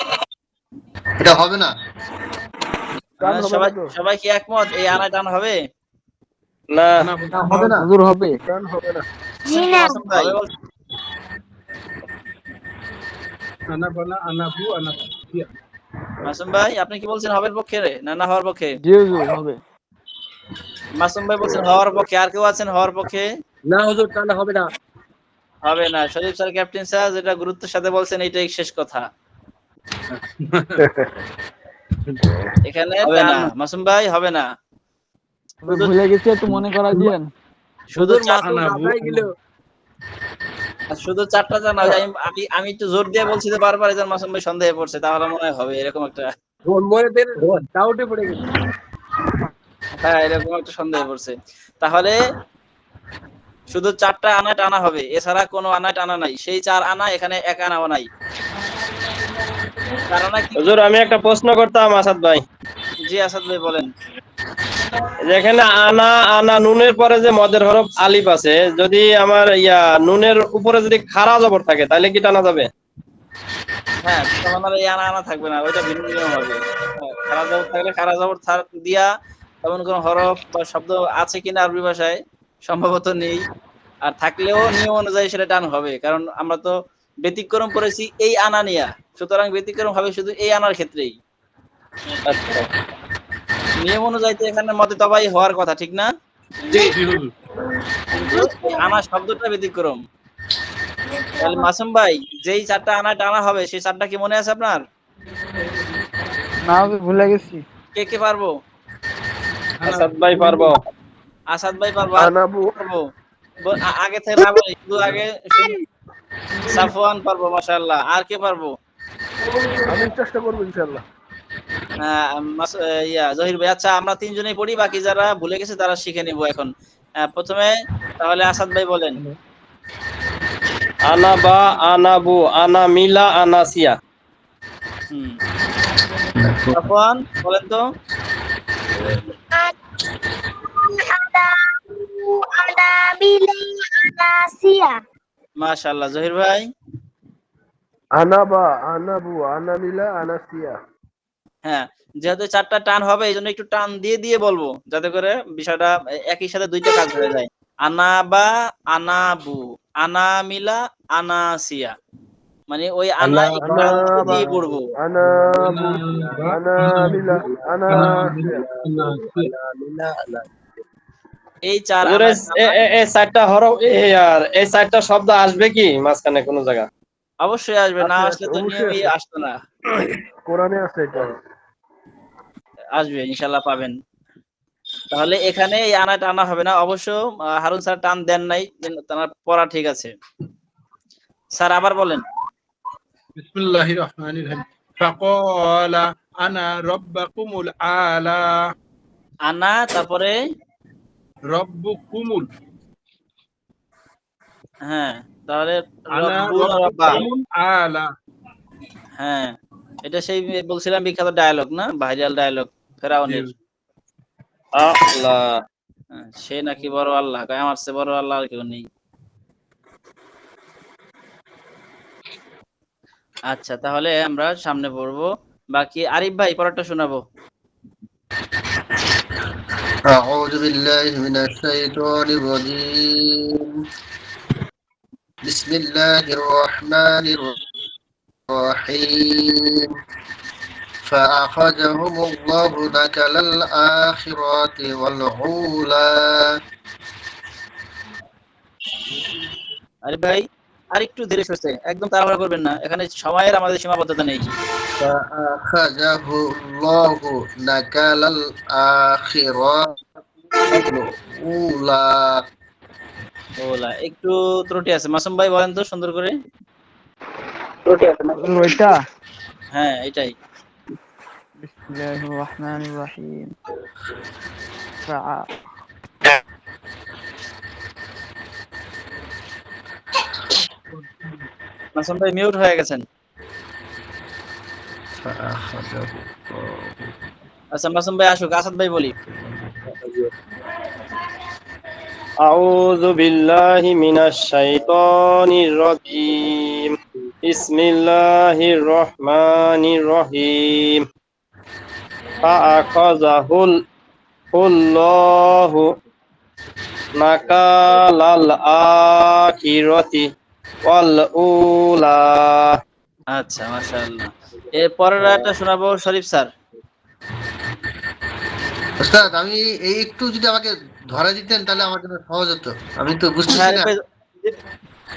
এটা হবে না। টান হবে সবাই না তো? সবাই কি একমত এই আনা টান হবে? না হবে না। হুজুর হবে। টান হবে না। মাসুম ভাই, أنا بنا أنا بو أنا بيا. মাসুম ভাই আপনি কি বলছেন, হবের পক্ষে না না হওয়ার পক্ষে? জি হুজুর হবে। মাসুম ভাই বলছেন হওয়ার পক্ষে, আর কেউ আছেন হওয়ার পক্ষে? না হুজুর টানা হবে না। হবে না। শরীফ স্যার, ক্যাপ্টেন স্যার যেটা গুরুত্বের সাথে বলছেন এটাই শেষ কথা। এখানে হবে না। মাসুম ভাই হবে না। ভুলে গেছি, একটু মনে করাই দিয়েন। শুধু শুধু চারটা জানা। আমি একটু জোর দিয়ে বলছি যে বারবার এজন মাসুম ভাই সন্দেহে পড়ছে, তাহলে মনে হয় হবে এরকম একটা। ডাউটে পড়ে গেছে। হ্যাঁ এরকম একটা সন্দেহে পড়ছে। তাহলে শুধু চারটা আনা টানা হবে, এছাড়া কোনো আনা টানা নাই। সেই 4 আনা এখানে 1 আনাও নাই। কারণ হুজুর আমি একটা প্রশ্ন করতাম আসাদ ভাই। জি আসাদ ভাই বলেন। যেখানে আনা আনা নুনের পরে যে মদের হরফ আলিফ আছে, যদি আমার নুনের উপরে যদি খাড়া জবর থাকে তাহলে কি টানা যাবে? হ্যাঁ তখন আর এই আনা আনা থাকবে না, ওইটা ভিন্ন নিয়ম হবে। খাড়া জবর থাকলে খাড়া জবর দিয়া এমন কোন হরফ বা শব্দ আছে কিনা আরবি ভাষায়, সম্ভবত নেই। আর থাকলেও নিয়ম অনুযায়ী সেটা টান হবে, কারণ আমরা তো ব্যতিক্রম করেছি এই আনা নিয়া, সুতরাং ব্যতিক্রম হবে শুধু এই আনার ক্ষেত্রেই। নিয়ম অনুযায়ী তো এখানে মতে তবাই হওয়ার কথা, ঠিক না? কিন্তু আনা শব্দটা ব্যতিক্রম। তাহলে মাসুম ভাই যেই 4টা আনা টানা হবে সেই 4টা কি মনে আছে আপনার? না ভুলে গেছি। কে কে পারবো? আসাদ ভাই পারবো। আসাদ ভাই পারবো, আনাবু পারবো। আগে থেকে না বলি, শুধু আগে সাফওয়ান পারবো মাশাআল্লাহ। আর কে পারবো? আমি চেষ্টা করবো ইনশাল্লাহ। জহির ভাই। আচ্ছা আমরা তিনজনেই পড়ি, বাকি যারা ভুলে গেছে তারা শিখে নিব এখন। প্রথমে তাহলে আসাদ ভাই বলেন। আনাবা, আনাবু, আনামিলা, আনাসিয়া। সাফওয়ান বলেন তো। মাশাআল্লাহ। জহির ভাই? আনাবা, আনাবু, আনামিলা, আনাসিয়া। হ্যাঁ, যেহেতু 4টা টান হবে এই জন্য একটু টান দিয়ে দিয়ে বলবো, যাতে করে বিষয়টা একই সাথে 2টা কাজ হয়ে যায়। আনাবা, আনাবু, আনামিলা, আনাসিয়া। মানে ওই আনা একটু টান দিয়ে দিয়ে পড়বো। আনাবু, আনামিলা, আনাসিয়া। এই 4 হুজুর, এই 4টা হরফ এই 4টা শব্দ আসবে কি মাঝখানে কোনো জায়গা? অবশ্যই আসবে, না আছে, আসলে তো অবশ্যই নিয়মই আছে। আসতো না। কোরআনে আছে এটা। আসবে ইনশাআল্লাহ, পাবেন। তাহলে এখানে এই আনা টানা হবে না অবশ্য। হারুন স্যার টান দেন নাই, তার পড়া ঠিক আছে। স্যার আবার বলেন। বিসমিল্লাহির রহমানির রহিম। ফাকালা আনা রাব্বাকুমুল আলা। আনা, তারপরে রাব্বুকুমুল। হ্যাঁ, তাহলে আনা রব্বুল রাব্বা। রাব্বুকুমুল আলা। হ্যাঁ, এটা সেই বলছিলাম বিখ্যাত ডায়ালগ না, ভাইরাল ডায়ালগ ফেরাউনের। আল্লাহ। সে নাকি বড় আল্লাহ, কয় আমার চেয়ে বড় আল্লাহ আর কেউ নেই। আচ্ছা, তাহলে আমরা সামনে পড়বো। বাকি আরিফ ভাই পড়াটা শোনাবো। أعوذ بالله من الشيطان الرجيم. بسم الله الرحمن الرحيم. فأخذهم الله نكل الآخرة والأولى. আরিফ ভাই আর একটু ধীরে সুস্থে, একদম তাড়াহুড়া করবেন না, এখানে সময়ের আমাদের সীমাবদ্ধতা নেই। فأخذه الله نكل الآخرة والأولى. ওলা একটু ত্রুটি আছে, মাসুম ভাই বলেন তো সুন্দর করে। ওইটা হ্যাঁ, এটাই। বিসমিল্লাহির রহমানির রহিম। মাসুম ভাই মিউট হয়ে গেছেন। فأخذه আচ্ছা মাসুম ভাই আসুক, আসাদ ভাই বলি। আউযু বিল্লাহি মিনাশ শাইতানির রাজীম। বিসমিল্লাহির রহমানির রহিম। ফাআখাযাহুল্লাহু নাকালাল আখিরাতি ওয়াল উলা। আচ্ছা, মাশাআল্লাহ। এর পরের আয়াতটা শোনাবো শরীফ স্যার। ওস্তাদ, আমি এই একটু যদি আমাকে ধরা দিতেন তাহলে আমার জন্য সহজ হতো, আমি তো বুঝতেছি হ্যাঁ, না।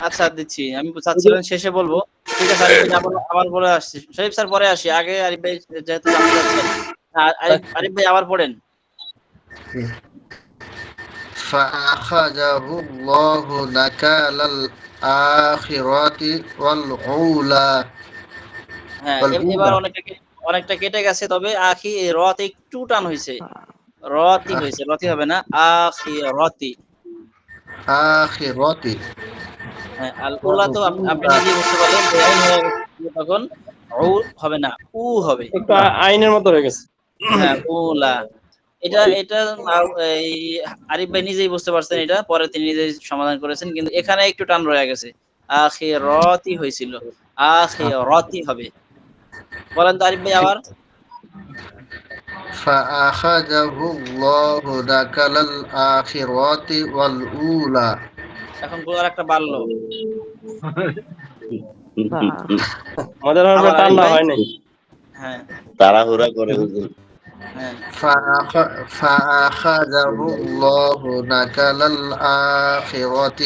আচ্ছা দিচ্ছি, আমি চাচ্ছিলাম শেষে বলবো। ঠিক আছে আরিফ ভাই, আবার বলে আসছি। শরীফ স্যার পরে আসি, আগে আরিফ ভাই যেহেতু জানতে চাচ্ছেন। আরিফ ভাই আবার পড়েন। فأخذه الله نكال الآخرة والأولى. হ্যাঁ, এবার অনেকটা কেটে গেছে, তবে আখি রতে একটু টান হয়েছে, রতি হয়েছে, রতি হবে না, আখি রতি। آخرة. হ্যাঁ, আল উলা তো আপনি নিজেই বুঝতে পারলেন যে আইন হয়ে গেছে, তখন উ হবে না, উ হবে। একটু আইনের মতো হয়ে গেছে। হ্যাঁ, উলা। এটা এই আরিফ ভাই নিজেই বুঝতে পারছেন, এটা পরে তিনি নিজেই সমাধান করেছেন, কিন্তু এখানে একটু টান রয়ে গেছে, আখিরাতি হয়েছিল, আখিরাতি হবে। বলেন তো আরিফ ভাই আবার। فأخذه الله نكال الآخرة والأولى. এখন গোলার একটা বাড়লো। আমাদের হবে আবার টান আরিফ না ভাই। হয় নাই। হ্যাঁ, তাড়াহুড়া করে হুজুর। হ্যাঁ, فأخذه الله نكال الآخرة.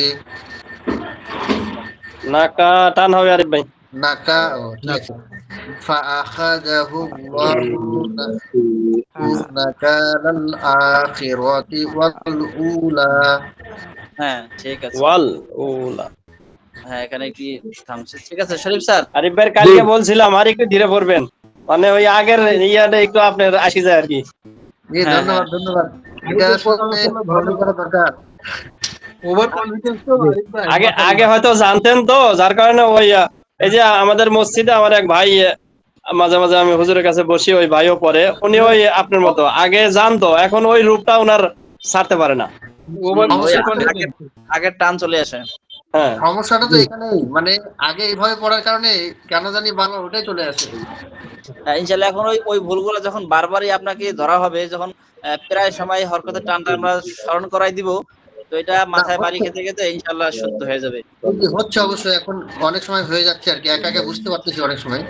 নাকা টান হবে আরিফ ভাই। নাকা ঠিক আছে ফাআখাযাহু আল্লাহু নাকালাল আখিরাতি ওয়াল উলা। হ্যাঁ ঠিক আছে। ওয়াল উলা। হ্যাঁ এখানে কি থামছে। ঠিক আছে শরীফ স্যার। আরিফ ভাই কালকে বলছিলাম আর একটু ধীরে পড়বেন, মানে ওই আগের ইয়াটা একটু আপনার আসি যায় আর কি। জি হ্যাঁ হ্যাঁ ধন্যবাদ ধন্যবাদ। এটা আসলে ফলো করা দরকার। ওভার কনফিডেন্স তো আরিফ ভাই, আগে মাথায় আগে হয়তো জানতেন তো, যার কারণে ওই এই যে আমাদের মসজিদে আমার এক ভাই মাঝে মাঝে আমি হুজুরের কাছে বসি, ওই ভাইও পড়ে, উনি ওই আপনার মতো আগে জানতো, এখন ওই রূপটা ওনার ছাড়তে পারে না। ওভার ওই কনফিডেন্স। আগের টান চলে আসে। হ্যাঁ সমস্যাটা তো এখানেই, মানে আগে এইভাবে পড়ার কারণে কেন জানি বাংলা ওটাই চলে আসে। ইনশাআল্লাহ এখন ওই ভুলগুলো যখন বারবারই আপনাকে ধরা হবে, যখন প্রায় সময় হরকতের টানটা আমরা স্মরণ করাই দিব, তো এটা না মাথায় বাড়ি হচ্ছে, খেতে খেতে ইনশাআল্লাহ শুদ্ধ হয়ে যাবে। হচ্ছে অবশ্যই এখন অনেক সময় হয়ে যাচ্ছে আর কি, একা একা বুঝতে পারতেছি অনেক সময়।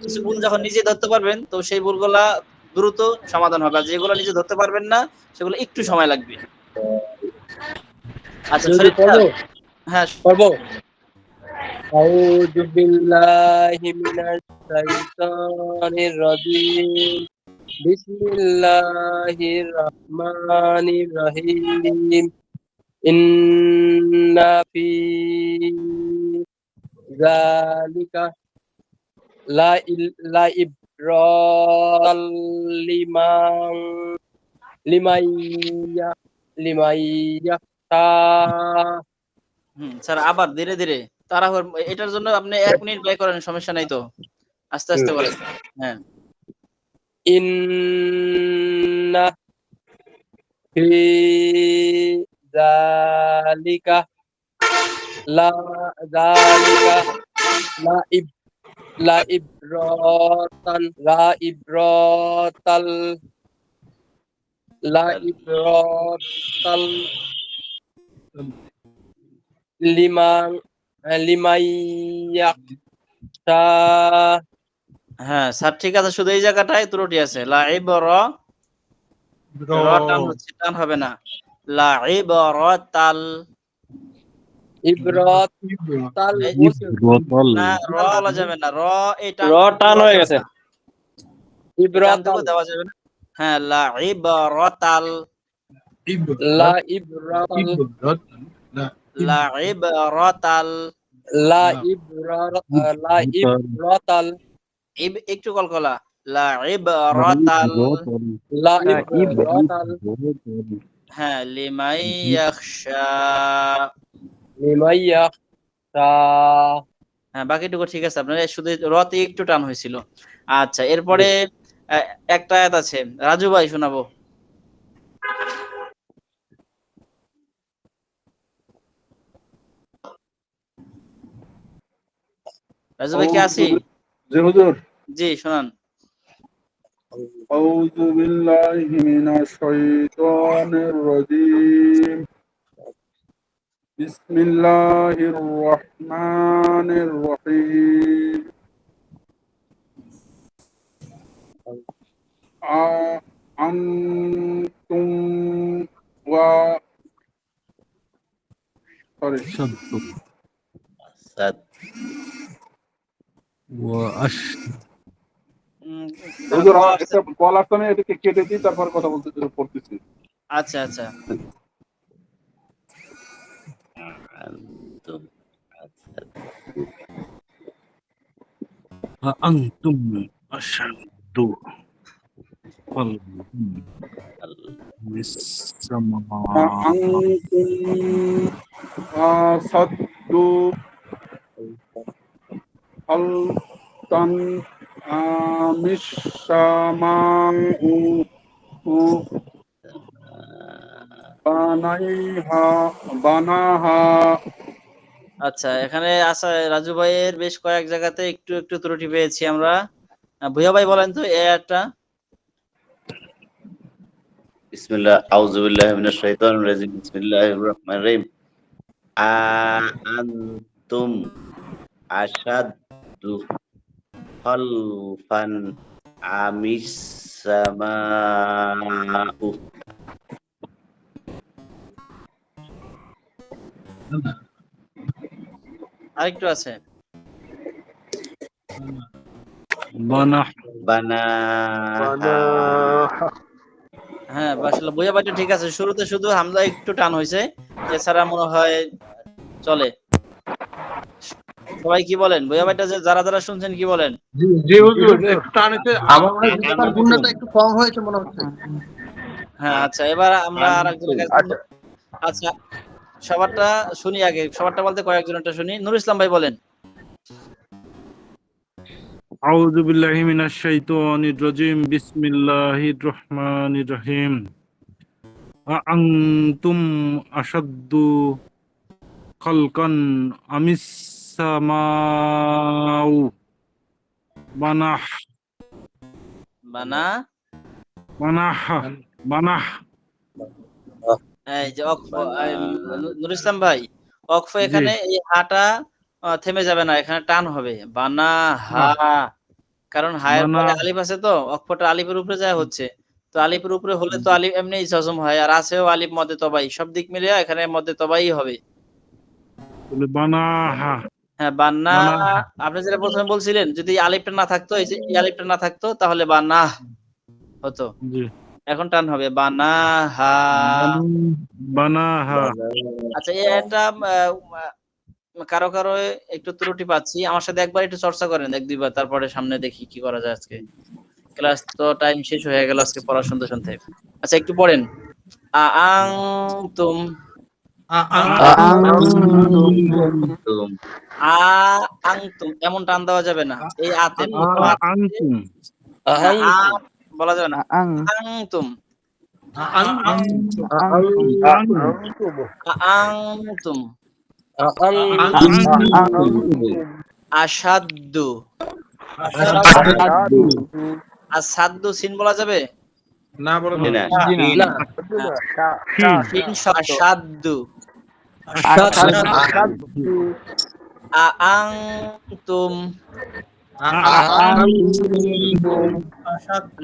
কিছু ভুল যখন নিজে ধরতে পারবেন, তো সেই ভুলগুলা দ্রুত সমাধান হবে, আর যেগুলো নিজে ধরতে পারবেন না সেগুলো একটু সময় লাগবে। আচ্ছা শরীফ স্যার। হ্যাঁ পড়বো। আউযু বিল্লাহি মিনাশ শাইতানির রাজিম। বিসমিল্লাহির রহমানির রহিম। ইন্না ফি যালিকা লা ইব্রাল লিমান লিমাইয়া লিমাইয়া তা। স্যার আবার ধীরে ধীরে তাড়াহুড়ো, এটার জন্য আপনি 1 মিনিট ব্যয় করেন, সমস্যা নাই তো, আস্তে আস্তে করেন। হ্যাঁ ইন্না ফি যালিকা লা যালিকা লা ইব লা ইব্রাতাল লিমান লিমাইয়াখশা। হ্যাঁ স্যার ঠিক আছে, শুধু এই জায়গাটায় ত্রুটি আছে। লাইবরা র টান হচ্ছে, টান হবে না। লাইবরাতাল ইব্রাতাল না, র বলা যাবে না, র এই টান র টান হয়ে গেছে। টান ইব্রাতাল দেওয়া যাবে না। হ্যাঁ লাইবরাতাল লা ইব্রাতাল লাইবরাতাল লা ইব্রাতাল একটু কলকলা। লাইবরাতাল লা ইব্রাতাল হ্যাঁ লিমাইয়াখশা। লিমাইয়াখশা। হ্যাঁ বাকিটুকু ঠিক আছে, আপনার শুধু রতে একটু টান হয়েছিল। আচ্ছা এরপরে একটা আয়াত আছে, রাজু ভাই শোনাবো। রাজু ভাই কি আছি? জি হুজুর। জি শোনান। আউযু বিল্লাহি মিনাশ শাইতানির রাজিম। বিসমিল্লাহির রহমানির রহিম। আনতুম ওয়া সরি হুজুর, আমার একটা কল আসছে, আমি এটাকে কেটে দিই, তারপর কথা বলতে পড়তেছি। আচ্ছা আচ্ছা أنتم أأنتم أشد خلقا من السماء أأنتم أشد خلقا أم السماء বানাহা। আচ্ছা এখানে আসা রাজু ভাইয়ের বেশ কয়েক জায়গাতে একটু একটু ত্রুটি পেয়েছি আমরা। ভুয়া ভাই বলেন তো এই আয়াতটা। বিসমিল্লাহ আউযু বিল্লাহি মিনাশ শাইতানির রাজিম বিসমিল্লাহির রহমানির রহিম আনতুম আশাদ্দু খালফান আমিস সামাউ। আরেকটু আছে বানাহ বানাহা হ্যাঁ আসলে বইয়া বাড়িটা ঠিক আছে, শুরুতে শুধু হামজা একটু টান হয়েছে, এছাড়া মনে হয় চলে। সবাই কি বলেন? বইয়া বাড়িটা যে যারা যারা শুনছেন কি বলেন? জি জি হুজুর একটু টানেতে আমার মনে হয় গুণার গুণটা একটু কম হয়েছে মনে হচ্ছে। হ্যাঁ আচ্ছা, এবার আমরা আরেকজনের কাছে আচ্ছা আচ্ছা সবারটা শুনি আগে, সবারটা বলতে কয়েকজনেরটা শুনি। নুর ইসলাম ভাই বলেন। আউযু বিল্লাহি মিনাশ শাইতানির রাজিম বিসমিল্লাহির রহমানির রহিম আআনতুম আশাদ্দু খালকান আমিস সামাউ বানাহ বানা বানাহ বানাহ এই যে নুর ইসলাম ভাই, অক্ফ এখানে এই হাটা থেমে যাবে না, এখানে টান হবে বানা হা, কারণ হায়ের বানা পরে আলিফ আছে তো অক্ষরটা আলিফের উপরে যায় হচ্ছে, তো আলিফের উপরে হলে তো আলিফ এমনি জজম হয়, আর আছেও আলিফ মধ্যে তবাই, সব দিক মিলিয়ে এখানে মধ্যে তবাই হবে। বলে বানাহা হ্যাঁ বান্না, বানাহা আপনি যেটা প্রথমে বলছিলেন যদি আলিফটা না থাকতো, এই যে এই আলিফটা না থাকতো তাহলে বানাহ হতো, জি এখন টান হবে বানাহা। বানাহা আচ্ছা এটা কারো কারো একটু ত্রুটি পাচ্ছি, আমার সাথে একবার একটু চর্চা করেন এক দুইবার, তারপরে সামনে দেখি কি করা যায়। আজকে ক্লাস তো টাইম শেষ হয়ে গেল আজকে পড়া শুনতে শুনতে। আচ্ছা একটু পড়েন। আং তুম তুম আংতুম এমন টান দেওয়া যাবে না, এই আতে আনতুম বলা যাবে না। আং আংতুম আংতুম আসাদ্দু আসাদ্দু সিন বলা যাবে না বলে জি না সিন আসাদ্দু আংতুম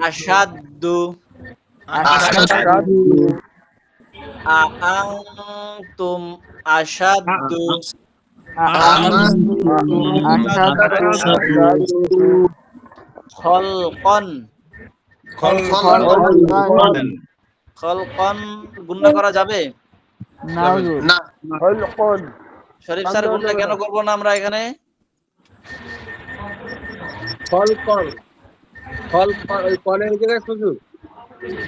আসাদ্দু আংতুম আসাদ্দু খলকন খলকন গুণনা করা যাবে? না শরীফ স্যার গুণনা কেন করবো না আমরা এখানে? ওই কলের জায়গায় সুযোগ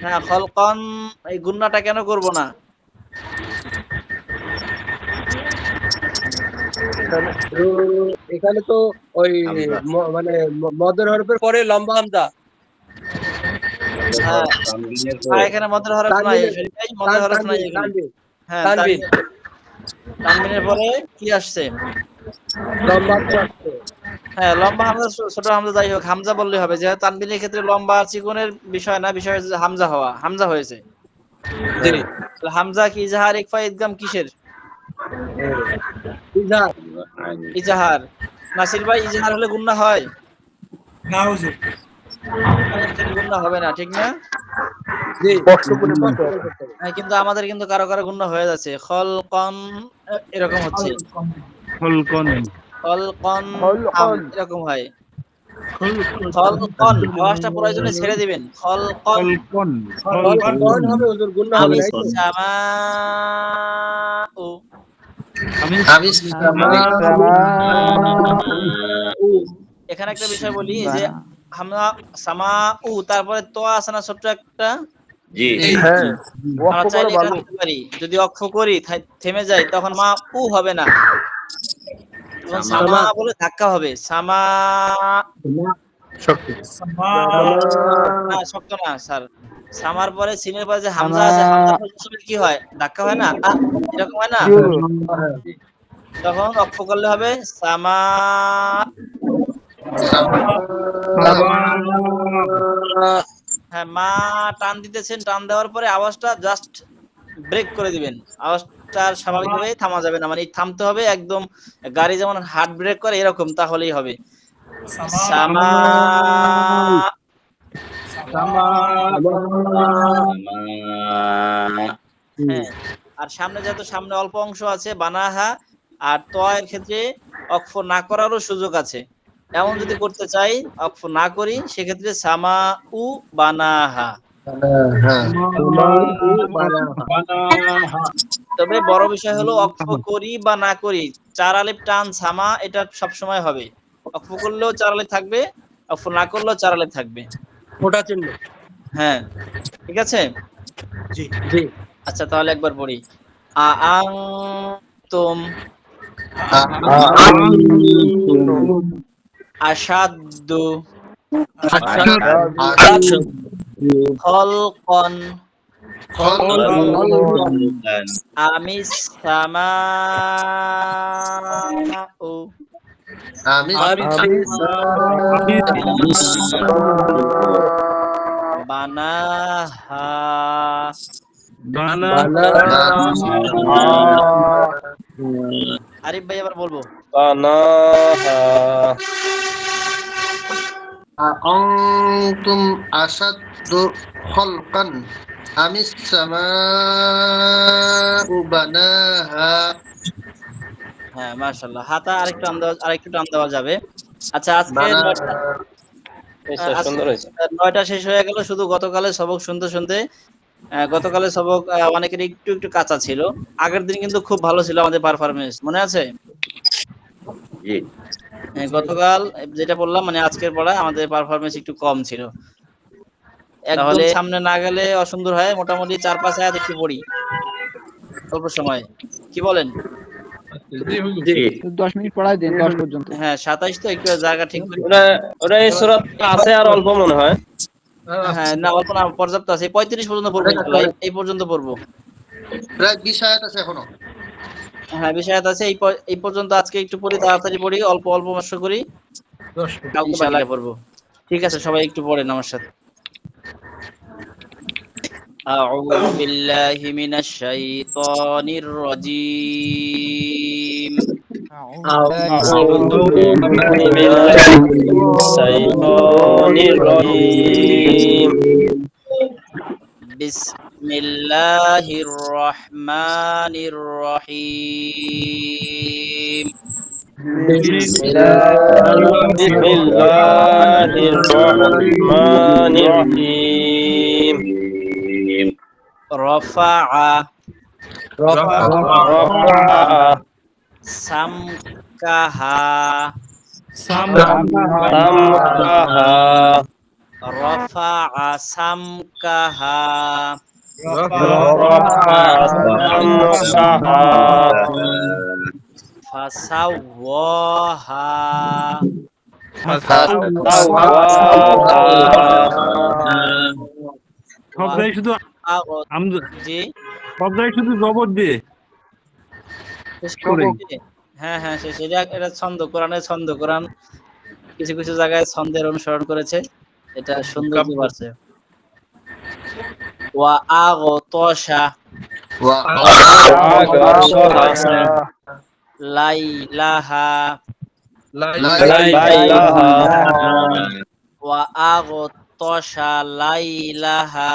হ্যাঁ খলকন এই গুণনাটা কেন করব না? এখানে তো ওই মানে মদের হরফের পরে লম্বা হামজা। হ্যাঁ এখানে মদের হরফ নাই, শরীফ ভাই মদের হরফ নাই এখানে। হ্যাঁ তানবিনের পরে কি আসছে? হ্যাঁ লম্বা হামজা ছোট হামজা যাই হোক হামজা বললে হবে, যেহেতু তানবিনের ক্ষেত্রে লম্বা চিকনের বিষয় না, বিষয় হচ্ছে হামজা হওয়া, হামজা হয়েছে। হামজা কি ইজাহার ইকফা ইদগাম কিসের? ইজাহার। নাসির ভাই ইজাহার হলে গুণনা হয় না হুজুর, গুণনা হবে না, ঠিক না? হ্যাঁ কিন্তু আমাদের কিন্তু কারো কারো গুণনা হয়ে যাচ্ছে, খলকন এরকম হচ্ছে, খলকন খলকন এরকম হয়। খলকন আওয়াজটা প্রয়োজনে ছেড়ে দিবেন, খলকন খলকন হবে হুজুর গুণনা হবে না। সামাউ এখানে একটা বিষয় বলি, এই যে আমরা সামাউ তারপরে তো আছে না ছোট্ট একটা, জি আমরা চাইলে এটা দিতে পারি, যদি অক্ষ করি থেমে যায় তখন মা উ হবে না, তখন সামা বলে ধাক্কা হবে, সামা না শক্ত না স্যার, সামার পরে সিনের পরে যে হামজা আছে হামজার পরে কি হয় ধাক্কা হয় না, এরকম হয় না, তখন অক্ষ করলে হবে সামা। হ্যাঁ মা টান দিতেছেন, টান দেওয়ার পরে আওয়াজটা জাস্ট ব্রেক করে দিবেন, আওয়াজটা স্বাভাবিকভাবে থামা যাবে না, মানে থামতে হবে একদম, গাড়ি যেমন হার্ট ব্রেক করে এরকম, তাহলেই হবে সামা। হ্যাঁ আর সামনে যেহেতু সামনে অল্প অংশ আছে বানাহা, আর তয়ের ক্ষেত্রে অক্ফ না করারও সুযোগ আছে, এমন যদি করতে চাই, অক্ফ না করি, সেক্ষেত্রে সামা উ বানাহা। হ্যাঁ তবে বড় বিষয় হলো অক্ফ করি বা না করি, 4 আলিফ টান সামা এটা সব সময় হবে। অক্ফ করলেও 4 আলিফ থাকবে, অক্ফ না করলেও 4 আলিফ থাকবে। ওটা চিনল। হ্যাঁ, ঠিক আছে। জি আচ্ছা, তাহলে একবার পড়ি। আং তুম আশাদ্দু খলকন আমিস সামাউ আমি বানাহা। আরিফ ভাই আবার বলবো। বানাহা আনতুম আসাদ্দু খলকান আমিস সামাউ বানাহা। হ্যাঁ, মাশাআল্লাহ। হাতা আরেকটু টান দেওয়া যাবে। আচ্ছা, আজকে সুন্দর হয়েছে। 9টা শেষ হয়ে গেল। শুধু গতকালের সবক শুনতে শুনতে গতকালের সবক অনেকের একটু কাঁচা ছিল। আগের দিন কিন্তু খুব ভালো ছিল আমাদের পারফরমেন্স, মনে আছে? জি গতকাল যেটা বললাম, মানে আজকের পড়া আমাদের পারফরমেন্স একটু কম ছিল। তাহলে সামনে না গেলে অসুন্দর হয়। মোটামুটি 4-5 আয়াত একটু পড়ি অল্প সময়, কি বলেন? জি 10 মিনিট পড়াই দিন, 10 পর্যন্ত। হ্যাঁ, 27 তো, একটু জায়গা ঠিক করি। ওটা এই সূরাতে আছে আর অল্প মনে হয়। হ্যাঁ, না অল্প না, পর্যাপ্ত আছে। 35 পর্যন্ত পড়বো, এই পর্যন্ত পড়বো। প্রায় 20 আয়াত আছে এখনো। হ্যাঁ, বিষয়াত আছে। এই পর্যন্ত আজকে একটু পড়ি, তাড়াতাড়ি পড়ি, অল্প মস্য করি, ইনশাআল্লাহ পড়বো। ঠিক আছে, সবাই একটু পড়েন আমার সাথে। আউযু বিল্লাহি মিনাশ শাইতানির রাজীম। আউযু বিল্লাহি মিনাশ শাইতানির রাজীম। বিসমিল্লাহির রহমানির রহিম। বিসমিল্লাহির রহমানির রহিম। রফাআ রফাআ সামকাহা সামকাহা রফাআ সামকাহা রফাআ সামকাহা ফাসাওয়াহা সব জায়গায় শুধু জি সব জায়গায় শুধু জবর দিয়ে শেষ করে। হ্যাঁ হ্যাঁ, শেষ। এটা ছন্দ, কোরআনের ছন্দ। কোরআন কিছু কিছু জায়গায় ছন্দের অনুসরণ করেছে, এটা সুন্দর পারছে। ওয়া আগতাশা লাইলাহা ওয়া আগতাশা লাইলাহা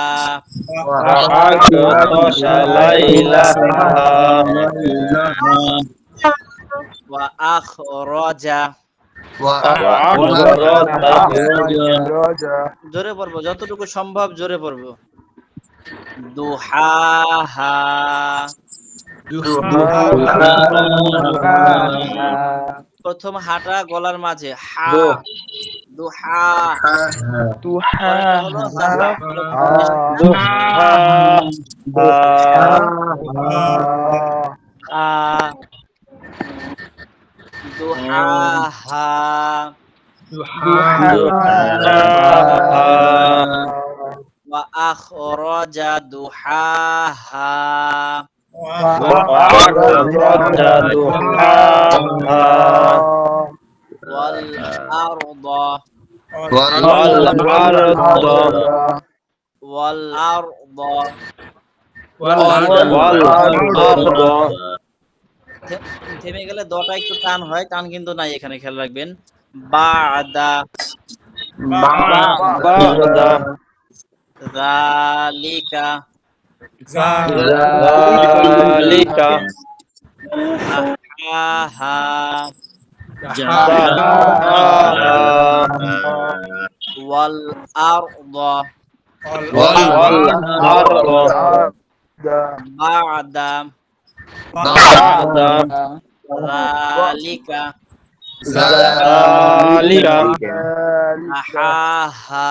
ওয়া আখরাজা। জোরে পড়বো, যতটুকু সম্ভব জোরে পড়বো। দুহাহা প্রথম হাটা গলার মাঝে, হা দুহা। দুহাহা ওয়া আখরাজা দুহাহা ওয়াল আরদা থেমে গেলে দটা একটু টান হয়, টান কিন্তু নাই এখানে, খেয়াল রাখবেন। বাদা যালিকা আহাহা ওয়াল আরদা বা'দা যালিকা দাহাহা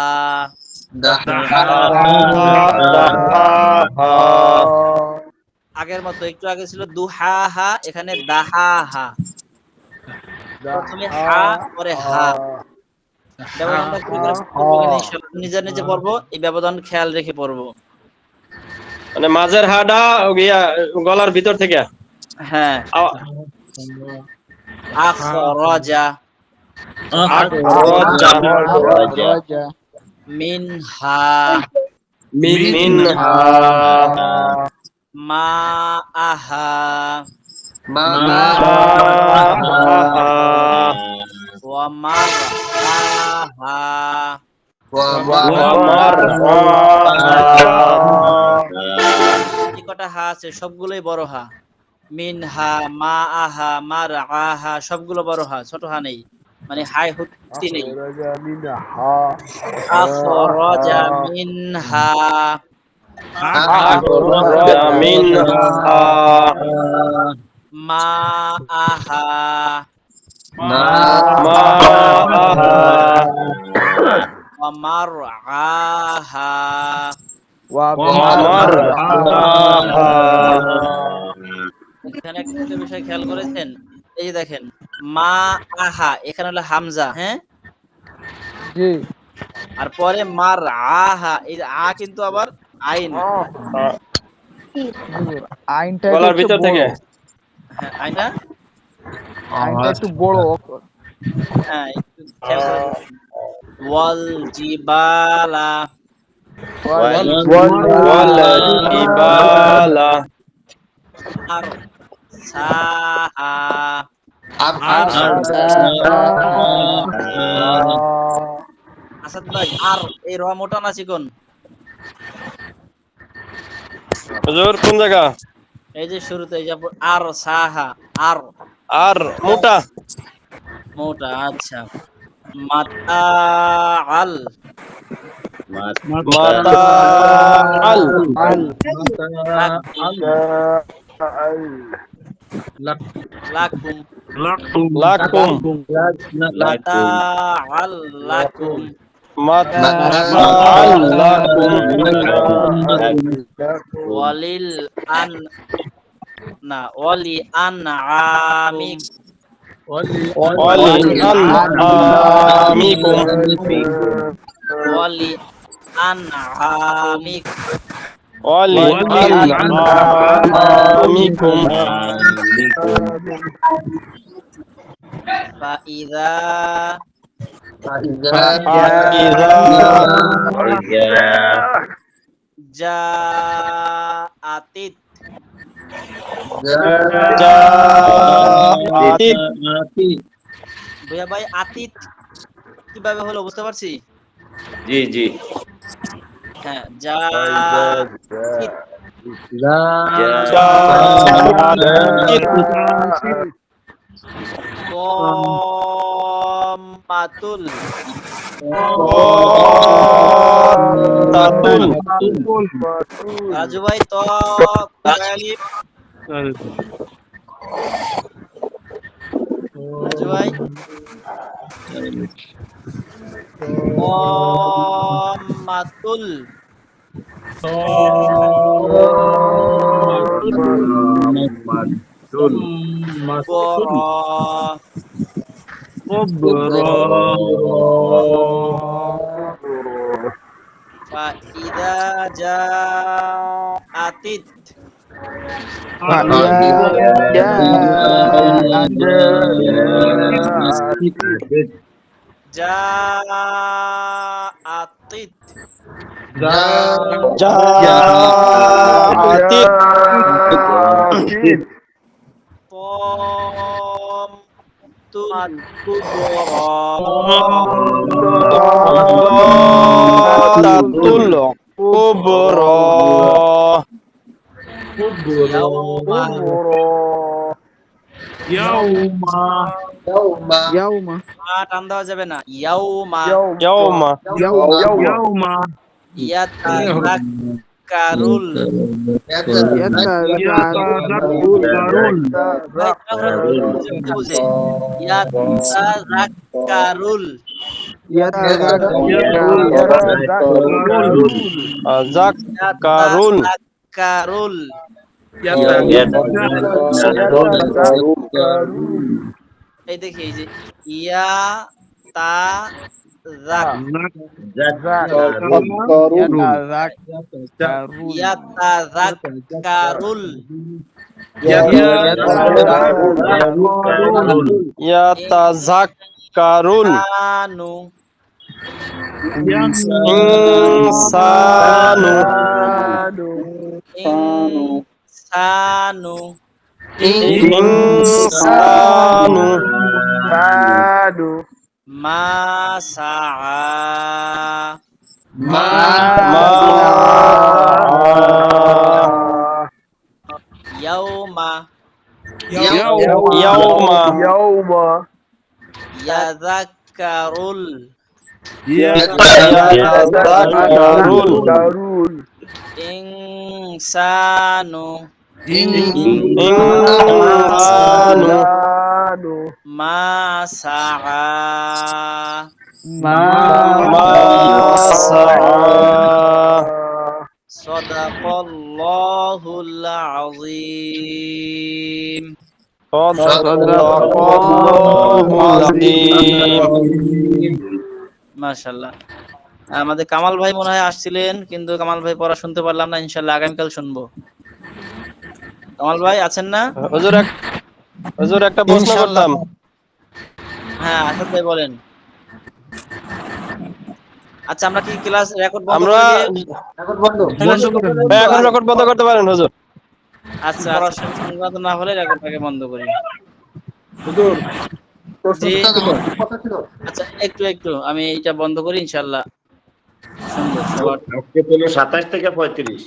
আগের মতো একটু আগে ছিল দুহাহা, এখানে দাহাহা। প্রথমে হা পরে হা। ব্যবধানটা কি করে পড়বো কিনা ইনশাআল্লাহ নিজে নিজে পড়বো, এই ব্যবধান খেয়াল রেখে পড়বো। মানে মাঝের হাডা গলার ভিতর থেকে। হ্যাঁ, আখরাজা মিনহা মাআহা ওয়া মারআহা কটা হা আছে সবগুলোই বড় হা। মিনহা মাআহা মারআহা সবগুলো বড় হা, ছোট হা নেই, মানে হাই হুত্তি নেই। আখরাজা মিনহা মাআহা ওয়া মারআহা এখানে একটা বিষয় খেয়াল করেছেন, এই যে দেখেন মা আহা এখানে হলো হামজা, হ্যাঁ, জি আর পরে মার আহা, এই যে আ কিন্তু আবার আইন। আইনটা গলার ভিতর থেকে। হ্যাঁ আইনা, আইনটা একটু বড়। হ্যাঁ একটু খেয়াল করে দেখেন। ওয়াল জিবালা আর সাহা আসাদ ভাই, আর এই র মোটা না চিকন? হুজুর কোন জায়গা? এই যে শুরুতে এই যে আর সাহা, আর আর মোটা মোটা। আচ্ছা, মাতা আল লাকুম মাতা আল লাকুম ওয়ালিল আন না ওয়ালি আনআমিক ওয়ালি আনআমিক ফাইযা জাআতিত ভैया ভাই আতিত কিভাবে হলো বুঝতে পারছি? জি জি হ্যাঁ জাআতিত মাতুল রাজু ভাই তো রাজু ভাই মাতুল فإذا جاءت ইয়াউমা ইয়াউমা মা টান দেওয়া যাবে না, ইয়াউমা ইয়াউমা ইয়াউমা ইয়াতাযাক্কারুল ইয়াতাযাক্কারুল ইয়াতাযাক্কারুল যাক্কারুন ইয়াতাযাক্কারুল এই দেখি এই যে ইয়া তা যাক ইয়াতাযাক্কারুল ইয়াতাযাক্কারুল ইনসানু ইনসানু ইনসানু ইনসানু মা সাআ মা ইয়াউমা ইয়াউমা ইয়াযাক্কারুল ইয়াতাযাক্কারুল ইনসানু ইনসানু মা সাআ মা সাআ সাদাকাল্লাহুল আযীম। মাশাআল্লাহ। আমাদের কামাল ভাই মনে হয় আসছিলেন, কিন্তু কামাল ভাই পড়া শুনতে পারলাম না, ইনশাআল্লাহ আগামীকাল শুনবো। কামাল ভাই আছেন না? হুজুর একটা প্রশ্ন করতাম। হ্যাঁ আসাদ ভাই বলেন। আচ্ছা আমরা কি ক্লাস রেকর্ড বন্ধ আমরা করে দিয়ে এখন রেকর্ড বন্ধ করতে পারেন হুজুর। আচ্ছা সংবাদ না হলে রেকর্ডটাকে বন্ধ করি। জি আচ্ছা একটু আমি এটা বন্ধ করি, ইনশাআল্লাহ শুনবো সবার। আজকে পেল 27 থেকে 35।